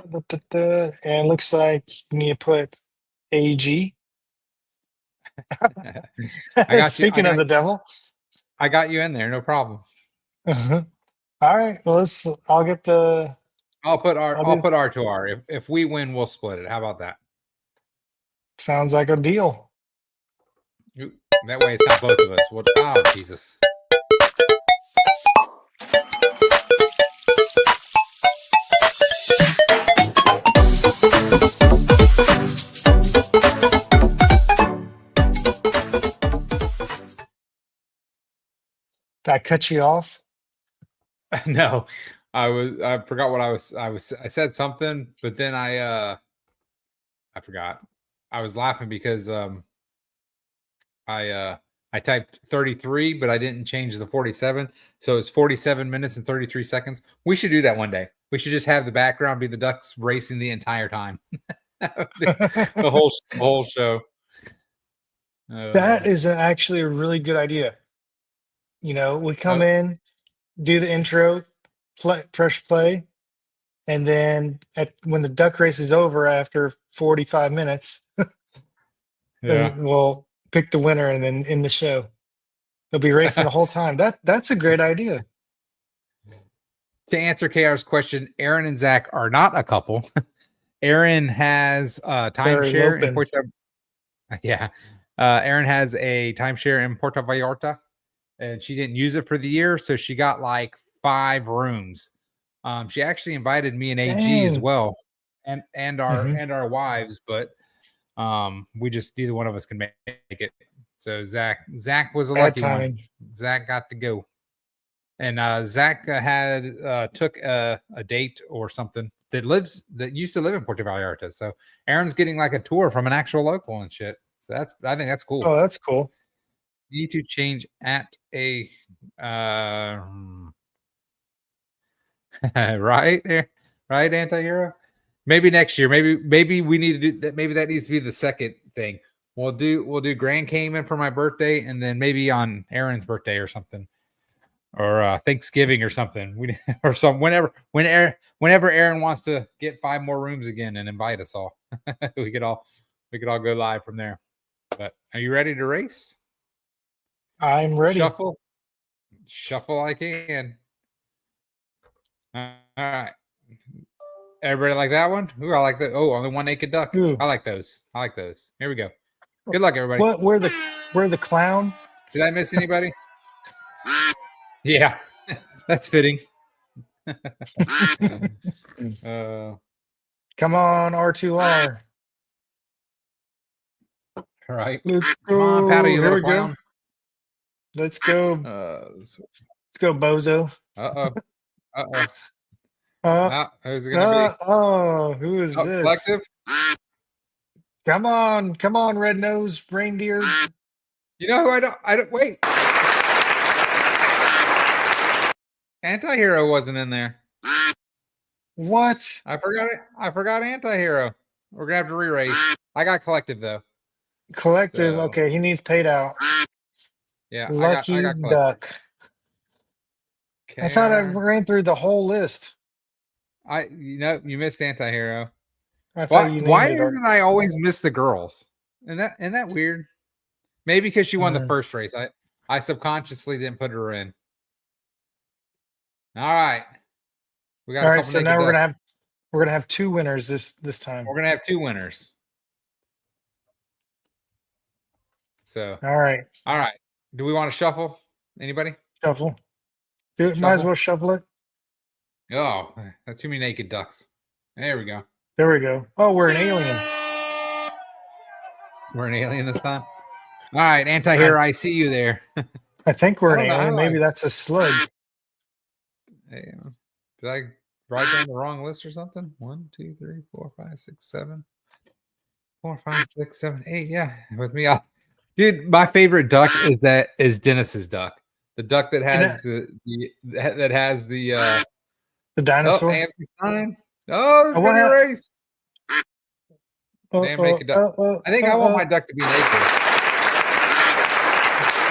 it looks like you need to put AG. I got Speaking of the devil. I got you in there, no problem. Uh-huh. All right. Well, I'll get the. I'll put R I'll do- R to R. If we win, we'll split it. How about that? Sounds like a deal. Ooh, that way it's not both of us. Oh, Jesus. Did I cut you off? No, I forgot what I said something, but then I forgot. I was laughing because I I typed 33, but I didn't change the 47. So it's 47 minutes and 33 seconds. We should do that one day. We should just have the background be the ducks racing the entire time. The whole show. That is actually a really good idea. You know, we come in, do the intro, press play, and then when the duck race is over after 45 minutes, then we'll pick the winner and then end the show. They'll be racing the whole time. That's a great idea. To answer KR's question, Aaron and Zach are not a couple. Aaron has a timeshare in Puerto. Yeah, Aaron has a timeshare in Puerto Vallarta, and she didn't use it for the year, so she got like 5 rooms. She actually invited me and AG as well, and our wives, but we just neither one of us can make it. So Zach was a lucky one. Zach got to go. And Zach took a date or something that used to live in Puerto Vallarta. So Aaron's getting like a tour from an actual local and shit. So I think that's cool. Oh, that's cool. You need to change at a right there, right, Antihero? Maybe next year. Maybe we need to do that. Maybe that needs to be the second thing. We'll do Grand Cayman for my birthday, and then maybe on Aaron's birthday or something. Or Thanksgiving or something. Whenever Aaron wants to get 5 more rooms again and invite us all. we could all go live from there. But are you ready to race? I'm ready. Shuffle I can. All right. Everybody like that one? Ooh, I like that. Oh, only one naked duck. Ooh. I like those. Here we go. Good luck, everybody. What? We're the clown. Did I miss anybody? Yeah, that's fitting. Come on, R2R. All right. Let's go. Come on, Patty, you little clown. Go. Let's go. Let's go, Bozo. Who's it gonna be? Oh, who is this? Collective. Come on, red nose reindeer. You know who I don't wait. Antihero wasn't in there. What? I forgot Antihero. We're gonna have to re-race. I got collective though. Collective, so. Okay. He needs paid out. Yeah, lucky I got duck. I thought I ran through the whole list. You missed Antihero. Why isn't I always miss the girls? Isn't that weird? Maybe because she won the first race. I subconsciously didn't put her in. All right. We got all right, so now we're gonna have 2 winners this time. We're gonna have 2 winners. So all right. Do we want to shuffle? Anybody? Shuffle. Might as well shuffle it. Oh, that's too many naked ducks. There we go. Oh, we're an alien. We're an alien this time. All right, Antihero, I see you there. I think we're an alien. Maybe that's a slug. Hey, did I write down the wrong list or something? 1, 2, 3, 4, 5, 6, 7. 4, 5, 6, 7, 8. Yeah, with me. Dude, my favorite duck is Dennis's duck. The duck that has the dinosaur. Oh, AMC sign. Oh, there's gonna be a race. Make a duck. I think I want my duck to be naked.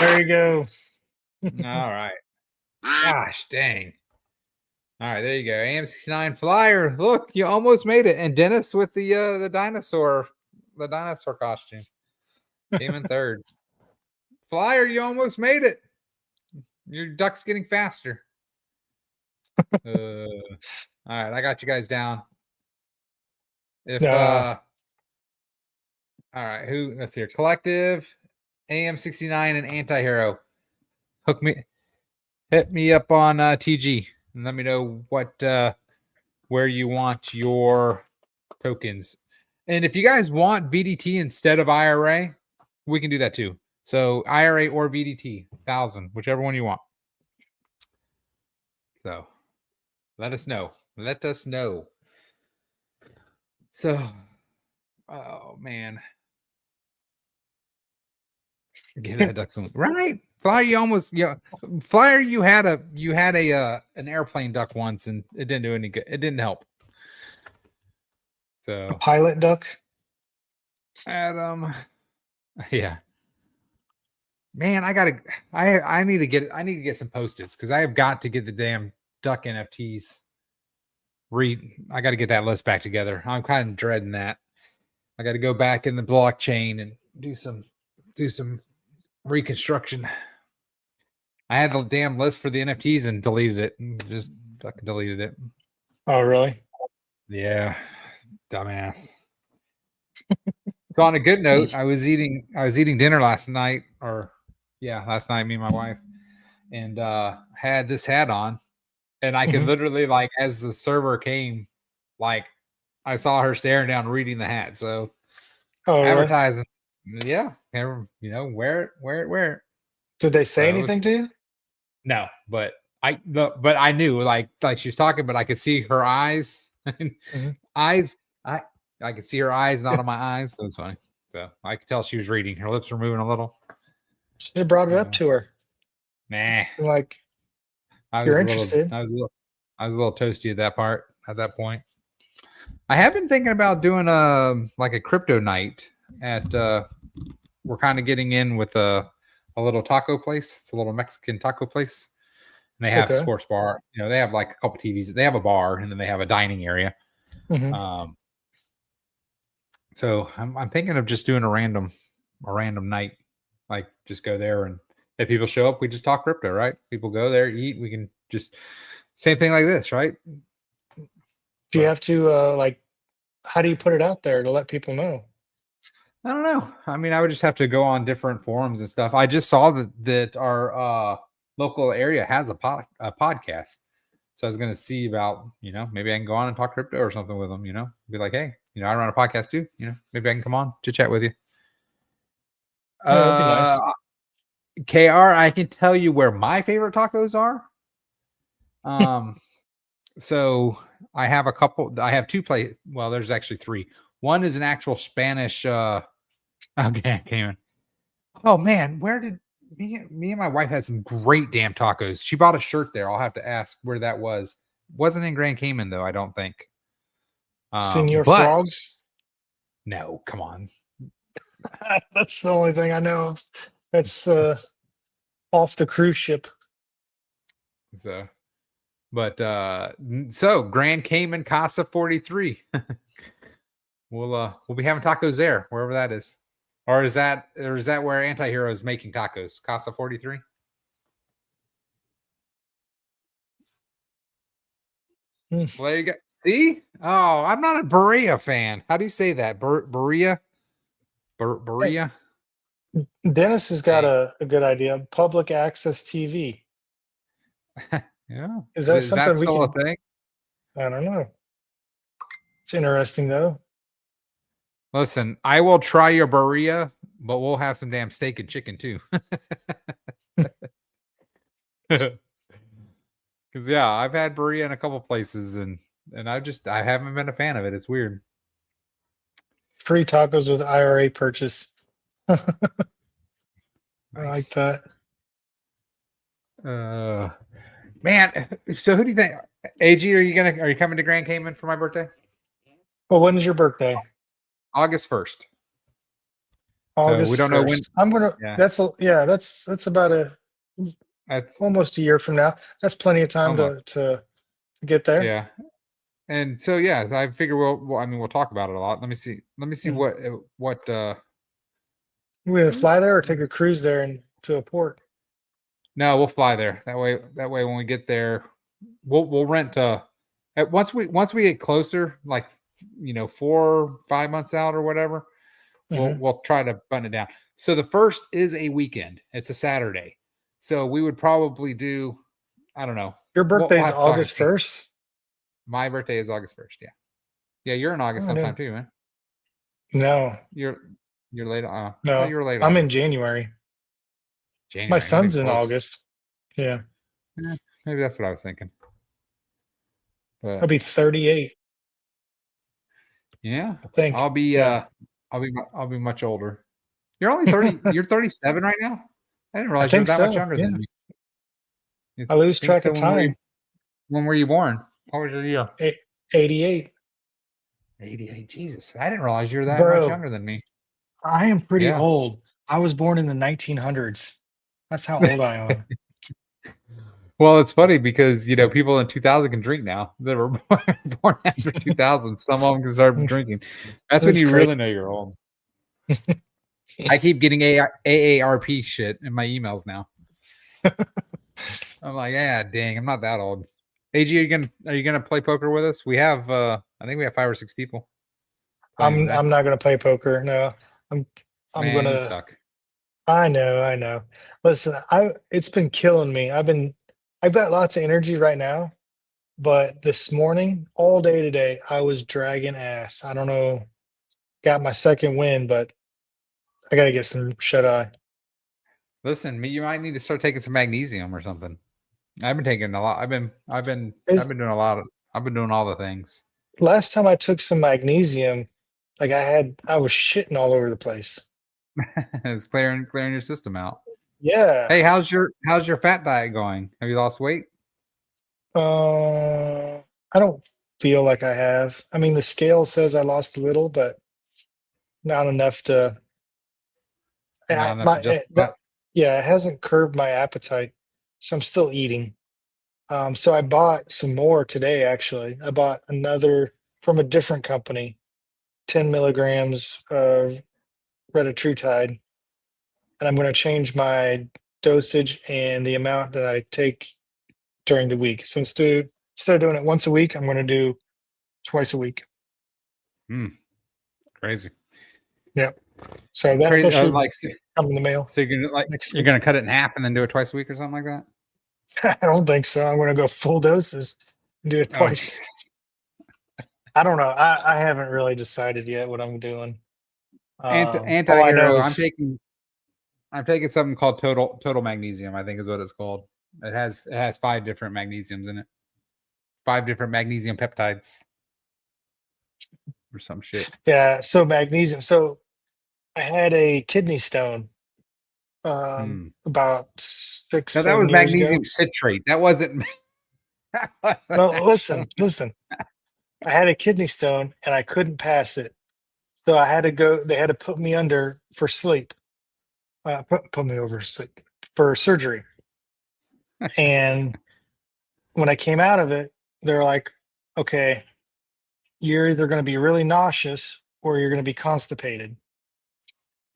There you go. All right. Gosh dang. All right, there you go. AM69 Flyer. Look, you almost made it. And Dennis with the dinosaur costume came in third. Flyer, you almost made it. Your duck's getting faster. All right, I got you guys down. All right, let's see here. Collective, AM69, and Antihero. Hit me up on TG and let me know where you want your tokens. And if you guys want VDT instead of IRA, we can do that too. So IRA or VDT, 1,000, whichever one you want. So let us know. So, oh man. Give that duck some right. Flyer, you almost Flyer. You had a an airplane duck once, and it didn't do any good. It didn't help. A So pilot duck. Adam, yeah, man, I need to get some Post-its because I have got to get the damn duck NFTs. I got to get that list back together. I'm kind of dreading that. I got to go back in the blockchain and do some reconstruction. I had the damn list for the NFTs and deleted it. Just fucking deleted it. Oh, really? Yeah, dumbass. So on a good note, I was eating dinner last night, last night, me and my wife, and had this hat on, and I could literally, like, as the server came, like, I saw her staring down reading the hat. So advertising, yeah, wear it. Did they say anything to you? No, but I knew, like she was talking, but I could see her eyes. Eyes. I could see her eyes, not on my eyes. So it was funny. So I could tell she was reading. Her lips were moving a little. Should have brought it up to her. Nah. Like, you're interested. I was a little toasty at that point. I have been thinking about doing a crypto night at we're kind of getting in with a little taco place. It's a little Mexican taco place. And they have a sports bar. They have like a couple TVs. They have a bar and then they have a dining area. So I'm thinking of just doing a random night, like just go there, and if people show up, we just talk crypto, right? People go there, eat. We can just same thing like this, right? Do you have to how do you put it out there to let people know? I don't know. I mean, I would just have to go on different forums and stuff. I just saw that our local area has a podcast. So I was going to see about, maybe I can go on and talk crypto or something with them, be like, hey, I run a podcast too, maybe I can come on to chat with you. Yeah, that'd be nice. KR, I can tell you where my favorite tacos are. So I have a couple. I have two places. Well, there's actually three. One is an actual Spanish. Okay, came in. Oh man, where did me and my wife had some great damn tacos. She bought a shirt there. I'll have to ask where that was. Wasn't in Grand Cayman though. I don't think. Senor Frogs. No, come on. That's the only thing I know of. That's off the cruise ship. So Grand Cayman Casa 43. We'll be having tacos there, wherever that is. Or is that where Antihero is making tacos? Casa 43? Well, there you go. See? Oh, I'm not a Berea fan. How do you say that? Berea? Berea? Dennis has got a good idea. Public access TV. Yeah. Is that something we still can? A thing? I don't know. It's interesting though. Listen, I will try your Berea, but we'll have some damn steak and chicken too. Because I've had Berea in a couple places, and I haven't been a fan of it. It's weird. Free tacos with IRA purchase. I like that. Man, so who do you think? AG, are you coming to Grand Cayman for my birthday? Well, when is your birthday? August 1st. August. So we don't know when. I'm gonna. Yeah. That's about That's almost a year from now. That's plenty of time to get there. Yeah. And so I figure we'll talk about it a lot. Let me see what we gonna fly there or take a cruise there and to a port. No, we'll fly there. That way when we get there, we'll rent once we get closer, like 4 or 5 months out or whatever, we'll try to button it down. So the first is a weekend. It's a Saturday. So we would probably do, I don't know. Your birthday is August 1st? My birthday is August 1st, yeah. Yeah, you're in August sometime too, man. No. You're late. No, you're late. I'm in January. My son's in August. Yeah. Maybe that's what I was thinking. But I'll be 38. Yeah. I think. I'll be much older. You're only 30. You're 37 right now. I didn't realize you were think that much so. younger Yeah. than me. You I lose think track so? of time. When were you born? What was your year? 88. 88. Jesus, I didn't realize you were that much Bro, younger than me. I am pretty Yeah. old. I was born in the 1900s. That's how old I am. Well, it's funny because people in 2000 can drink now that were born after 2000. Some of them can start drinking. That's when That's you crazy. really know you're old. I keep getting AARP shit in my emails now. I'm like, yeah, dang, I'm not that old. AG, are you gonna play poker with us? We have I think we have 5 or 6 people playing today. I'm not gonna play poker. No. I'm Man, you gonna suck. I know. Listen, it's been killing me. I've got lots of energy right now, but this morning, all day today, I was dragging ass. I don't know, got my second win, but I gotta get some shut eye. Listen, you might need to start taking some magnesium or something. I've been taking a lot. I've been doing a lot of. I've been doing all the things. Last time I took some magnesium, like I was shitting all over the place. It's clearing your system out. Yeah. Hey, how's your fat diet going? Have you lost weight? I don't feel like I have. I mean, the scale says I lost a little, but not enough to. Not enough to justify. Yeah, it hasn't curbed my appetite, so I'm still eating. So I bought some more today. Actually, I bought another from a different company, 10 milligrams of retatrutide, and I'm going to change my dosage and the amount that I take during the week. So instead of doing it once a week, I'm going to do twice a week. Crazy. Yep. So that Crazy, should like come in the mail. so you're gonna cut it in half and then do it twice a week or something like that. I don't think so. I'm going to go full doses and do it twice. I don't know. I haven't really decided yet what I'm doing. Anti-hero. I'm taking something called total magnesium. I think is what it's called. It has 5 different magnesiums in it. 5 different magnesium peptides or some shit. Yeah. So magnesium. So I had a kidney stone about 6 No, that 7 was years magnesium ago. citrate. That wasn't. No, listen. I had a kidney stone and I couldn't pass it, so I had to go. They had to put me under for sleep. Put me over sleep for surgery. And when I came out of it, they're like, "Okay, you're either going to be really nauseous or you're going to be constipated."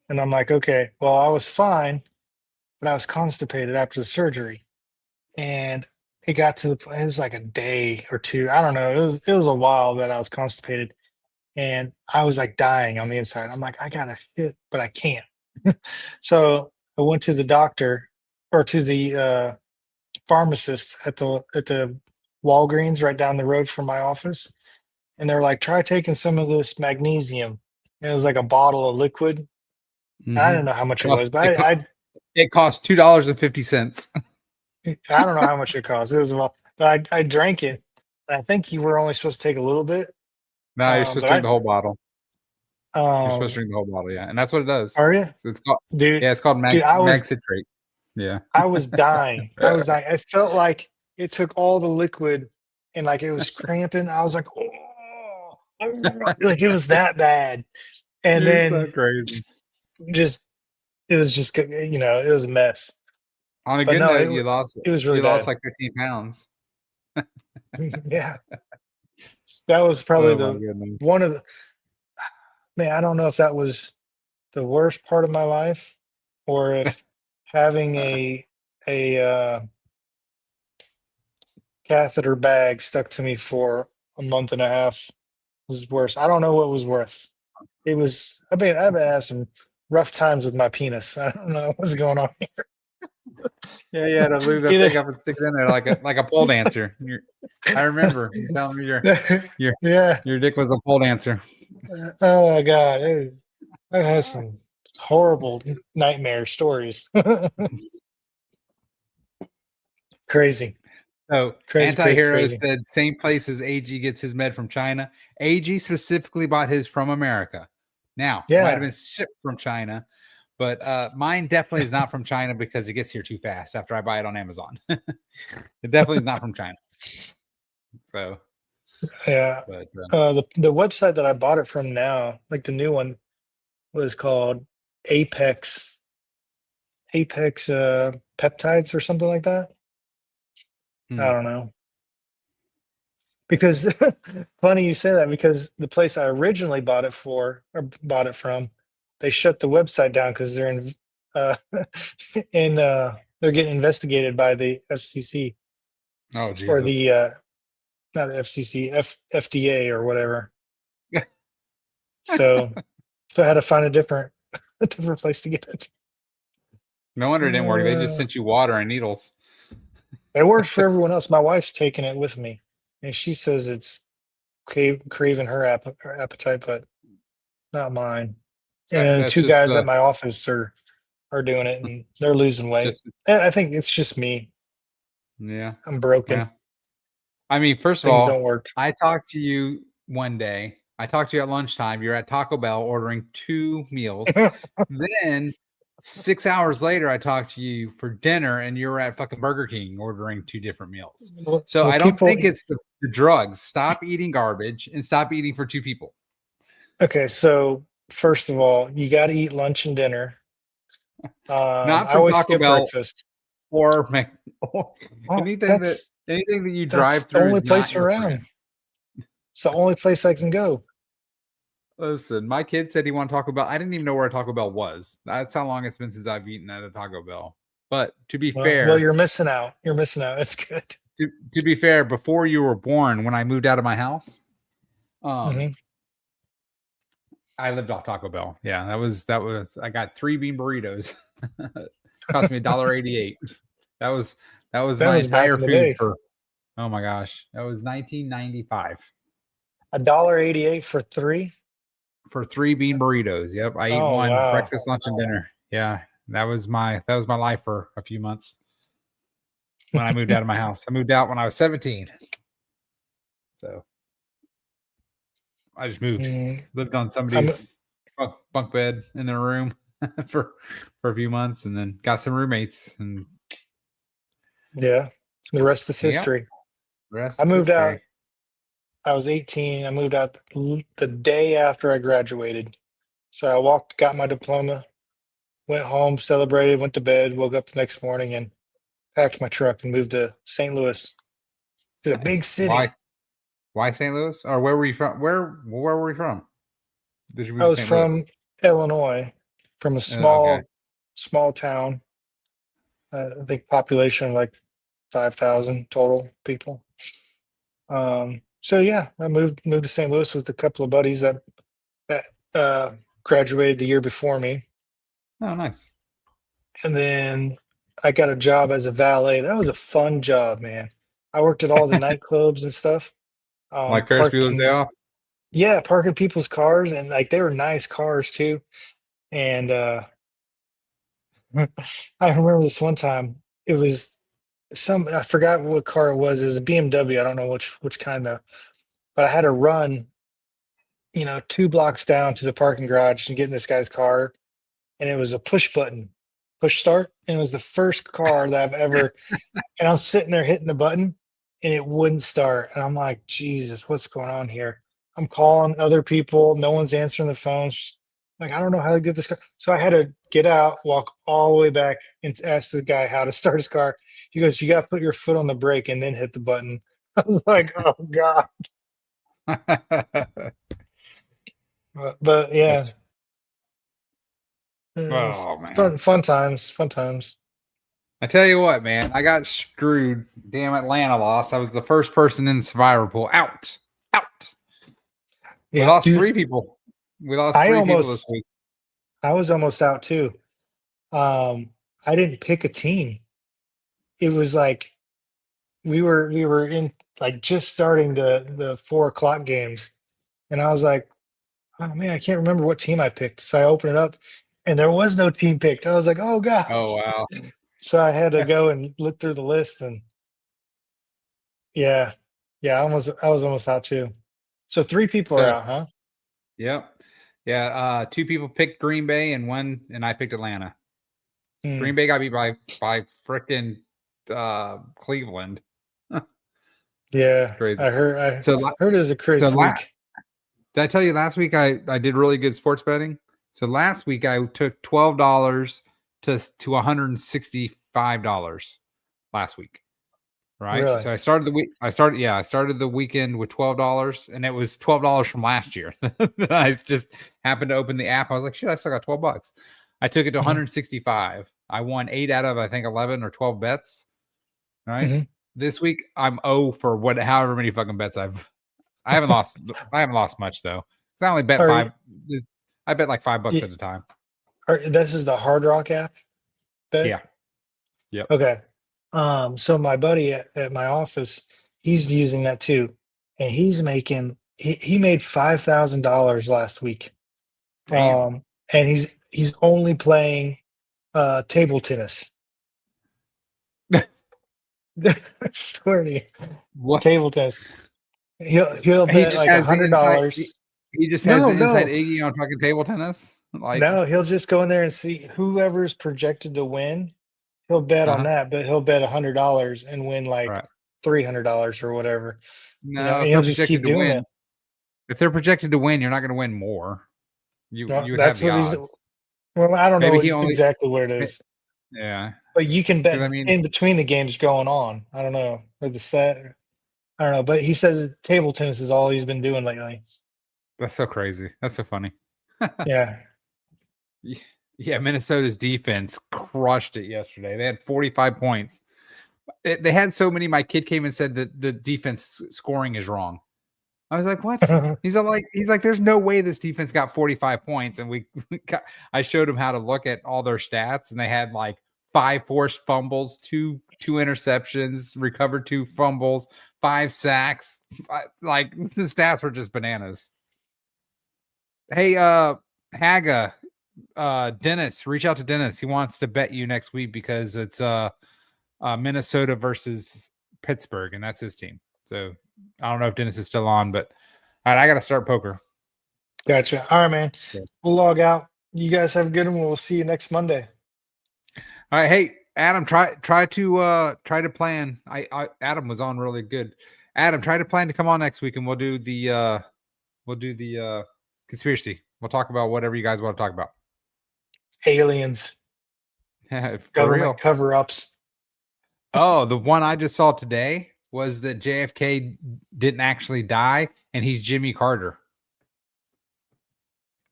And I'm like, "Okay, well, I was fine, but I was constipated after the surgery." And it got to the point, it was like a day or two. I don't know. It was a while that I was constipated and I was like dying on the inside. I'm like, I gotta shit, but I can't. So I went to the doctor or to the pharmacist at the Walgreens right down the road from my office. And they're like, try taking some of this magnesium. And it was like a bottle of liquid. I didn't know how much it was, but it cost $2.50. I don't know how much it cost. It was well, but I drank it. I think you were only supposed to take a little bit. No, you're supposed to drink the whole bottle. You're supposed to drink the whole bottle, yeah, and that's what it does. Are you? It's called, dude. Yeah, it's called mag citrate. Yeah, I was dying. I felt like it took all the liquid, and like it was cramping. I was like, oh, like it was that bad. And You're then so crazy. It was just it was a mess. On a good note, you lost. It was really bad. Lost like 15 pounds. Yeah, that was probably one of the. Man, I don't know if that was the worst part of my life, or if having a catheter bag stuck to me for a month and a half was worse. I don't know what was worse. It was. I mean, I've had some rough times with my penis. I don't know what's going on here. Yeah, to move that thing up and stick it in there like a pole dancer. I remember you telling me your dick was a pole dancer. Oh my god, I had some horrible nightmare stories. Crazy. So Anti-Hero said same place as AG gets his med from China. AG specifically bought his from America. Now, it might have been shipped from China, But mine definitely is not from China because it gets here too fast after I buy it on Amazon. It definitely is not from China. So, Yeah. but The website that I bought it from now, like the new one, was called Apex Peptides or something like that. I don't know. Because funny you say that, because the place I originally bought it from, they shut the website down because they're uh they're getting investigated by the FCC, oh or Jesus. the not the FCC, FDA or whatever. So I had to find a different place to get it. No wonder it didn't work. They just sent you water and needles. It works for everyone else. My wife's taking it with me, and she says it's craving her appetite, but not mine. And That's two just guys at my office are doing it, and they're losing weight. just And I think it's just me. yeah. I'm broken. Yeah. I mean, first of Things all, don't work. I talked to you one day. I talked to you at lunchtime. You're at Taco Bell ordering 2 meals. Then 6 hours later, I talked to you for dinner, and you're at fucking Burger King ordering 2 different meals. So I don't think it's the drugs. Stop eating garbage and stop eating for 2 people. Okay, so first of all, you got to eat lunch and dinner. Not I from always Taco skip Bell breakfast. or Oh, anything that you drive that's the through only is not place your around. friend. It's the only place I can go. Listen, my kid said he wanted Taco Bell. I didn't even know where a Taco Bell was. That's how long it's been since I've eaten at a Taco Bell. But to be Well, fair, you're missing out. You're missing out. It's good. to be fair, before you were born, when I moved out of my house, Mhm. I lived off Taco Bell. Yeah, that was I got 3 bean burritos. Cost me $1.88. That was That my was back entire in the food day. for, oh my gosh. That was 1995 $1.88 for 3. for 3 bean burritos. Yep. I ate Oh one wow. breakfast, lunch, and dinner. Yeah. That was my life for a few months when I moved out of my house. I moved out when I was 17. So I just moved, lived on somebody's bunk bed in their room for a few months, and then got some roommates, and Yeah, the rest is yep, history. the rest I is moved out. history. I was 18. I moved out the day after I graduated. So I got my diploma, went home, celebrated, went to bed, woke up the next morning, and packed my truck and moved to St. Louis, to the big Nice. city. Why St. Louis? Or where were you from? Where were we from? Did you I move to was St. from Louis? Illinois, from a Okay. small town. I think population like 5,000 total people. So yeah, I moved to St. Louis with a couple of buddies that graduated the year before me, Oh, nice. and then I got a job as a valet. That was a fun job, man. I worked at all the nightclubs and stuff. Like Ferris Bueller's Day Off? Yeah, parking people's cars, and like they were nice cars too. And I remember this one time. It was I forgot what car it was. It was a BMW. I don't know which kind though. But I had to run, 2 blocks down to the parking garage and get in this guy's car, and it was a push start, and it was the first car that I've ever. And I'm sitting there hitting the button, and it wouldn't start, and I'm like, Jesus, what's going on here? I'm calling other people, no one's answering the phones. Like, I don't know how to get this car. So I had to get out, walk all the way back, and ask the guy how to start his car. He goes, "You got to put your foot on the brake and then hit the button." I was like, "Oh God!" But yeah, That's, it was oh man. fun times, fun times. I tell you what, man, I got screwed. Damn, Atlanta lost. I was the first person in the survivor pool. Out. We Yeah, lost dude, 3 people. We lost I 3 people this almost, week. I was almost out too. I didn't pick a team. It was like we were in, like, just starting the 4 o'clock games, and I was like, oh man, I can't remember what team I picked. So I opened it up, and there was no team picked. I was like, oh God. Oh wow. So I had to go and look through the list, and yeah, I was almost out too. So 3 people are So out, huh? yep. Yeah, two people picked Green Bay and I picked Atlanta. Hmm. Green Bay got beat by frickin' Cleveland. Yeah, Crazy. I heard. I So heard it was a crazy so week. did I tell you last week I did really good sports betting? So last week I took $12 to $165 last week. Right. Really? So I started the weekend with $12 and it was $12 from last year. I just happened to open the app. I was like, shit, I still got $12. I took it to Mhm. 165. I won 8 out of I think 11 or 12 bets. Right. Mhm. This week I'm 0 for however many fucking bets I haven't lost much though. I only bet Are, I bet like $5 y- at a time. this is the Hard Rock app? Bet? Yeah. Yep. Okay. So my buddy at my office, he's using that too, and he's making he made $5,000 last week. Damn. And he's only playing table tennis. I swear to you, What? table tennis. He'll He bet just like has the inside. $100. He just has No, the inside no, Iggy on fucking table tennis. Like, no. He'll just go in there and see whoever's projected to win. He'll bet on uh-huh. that, but he'll bet $100 and win like Right. $300 or whatever. No, And if he'll they're just projected keep to doing win, it. if they're projected to win, you're not going to win more. You No, would have that's the what he's. odds. Well, I don't Maybe know he only. exactly what it is, Yeah, but you can because bet I mean, in between the games going on. I don't know, or the set. I don't know, but he says table tennis is all he's been doing lately. that's so crazy. That's so funny. Yeah. Yeah, Minnesota's defense crushed it yesterday. They had 45 points. They had so many. My kid came and said that the defense scoring is wrong. I was like, "What?" He's like, "There's no way this defense got 45 points." And I showed him how to look at all their stats, and they had like 5 forced fumbles, two interceptions, recovered 2 fumbles, 5 sacks. Like the stats were just bananas. Hey, Haga, Dennis, reach out to Dennis. He wants to bet you next week because it's Minnesota versus Pittsburgh, and that's his team. So I don't know if Dennis is still on, but all right, I got to start poker. Gotcha. All right, man. Yeah. We'll log out. You guys have a good one. We'll see you next Monday. All right, hey Adam, try to plan. Adam was on really good. Adam, try to plan to come on next week, and we'll do the conspiracy. We'll talk about whatever you guys want to talk about. Aliens, For government real. cover-ups. Oh, the one I just saw today was that JFK didn't actually die, and he's Jimmy Carter.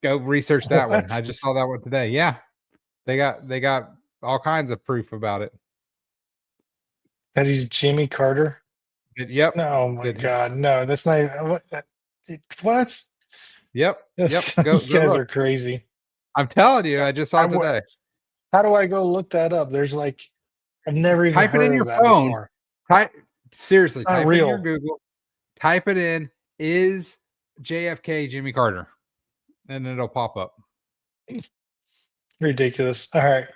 Go research that one. I just saw that one today. Yeah, they got all kinds of proof about it. That he's Jimmy Carter. Yep. No, oh my God, no, that's not. What? Yep. That's, Yep. Go you guys look. are crazy. I'm telling you, I just saw it today. How do I go look that up? There's like, I've never even Type it heard in of your that phone. before. Seriously, Not type real. in your Google. Type it in. Is JFK Jimmy Carter? And it'll pop up. Ridiculous. All right.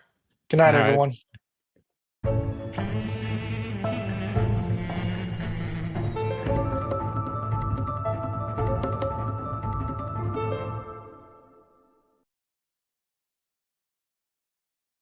Good night, All right. everyone.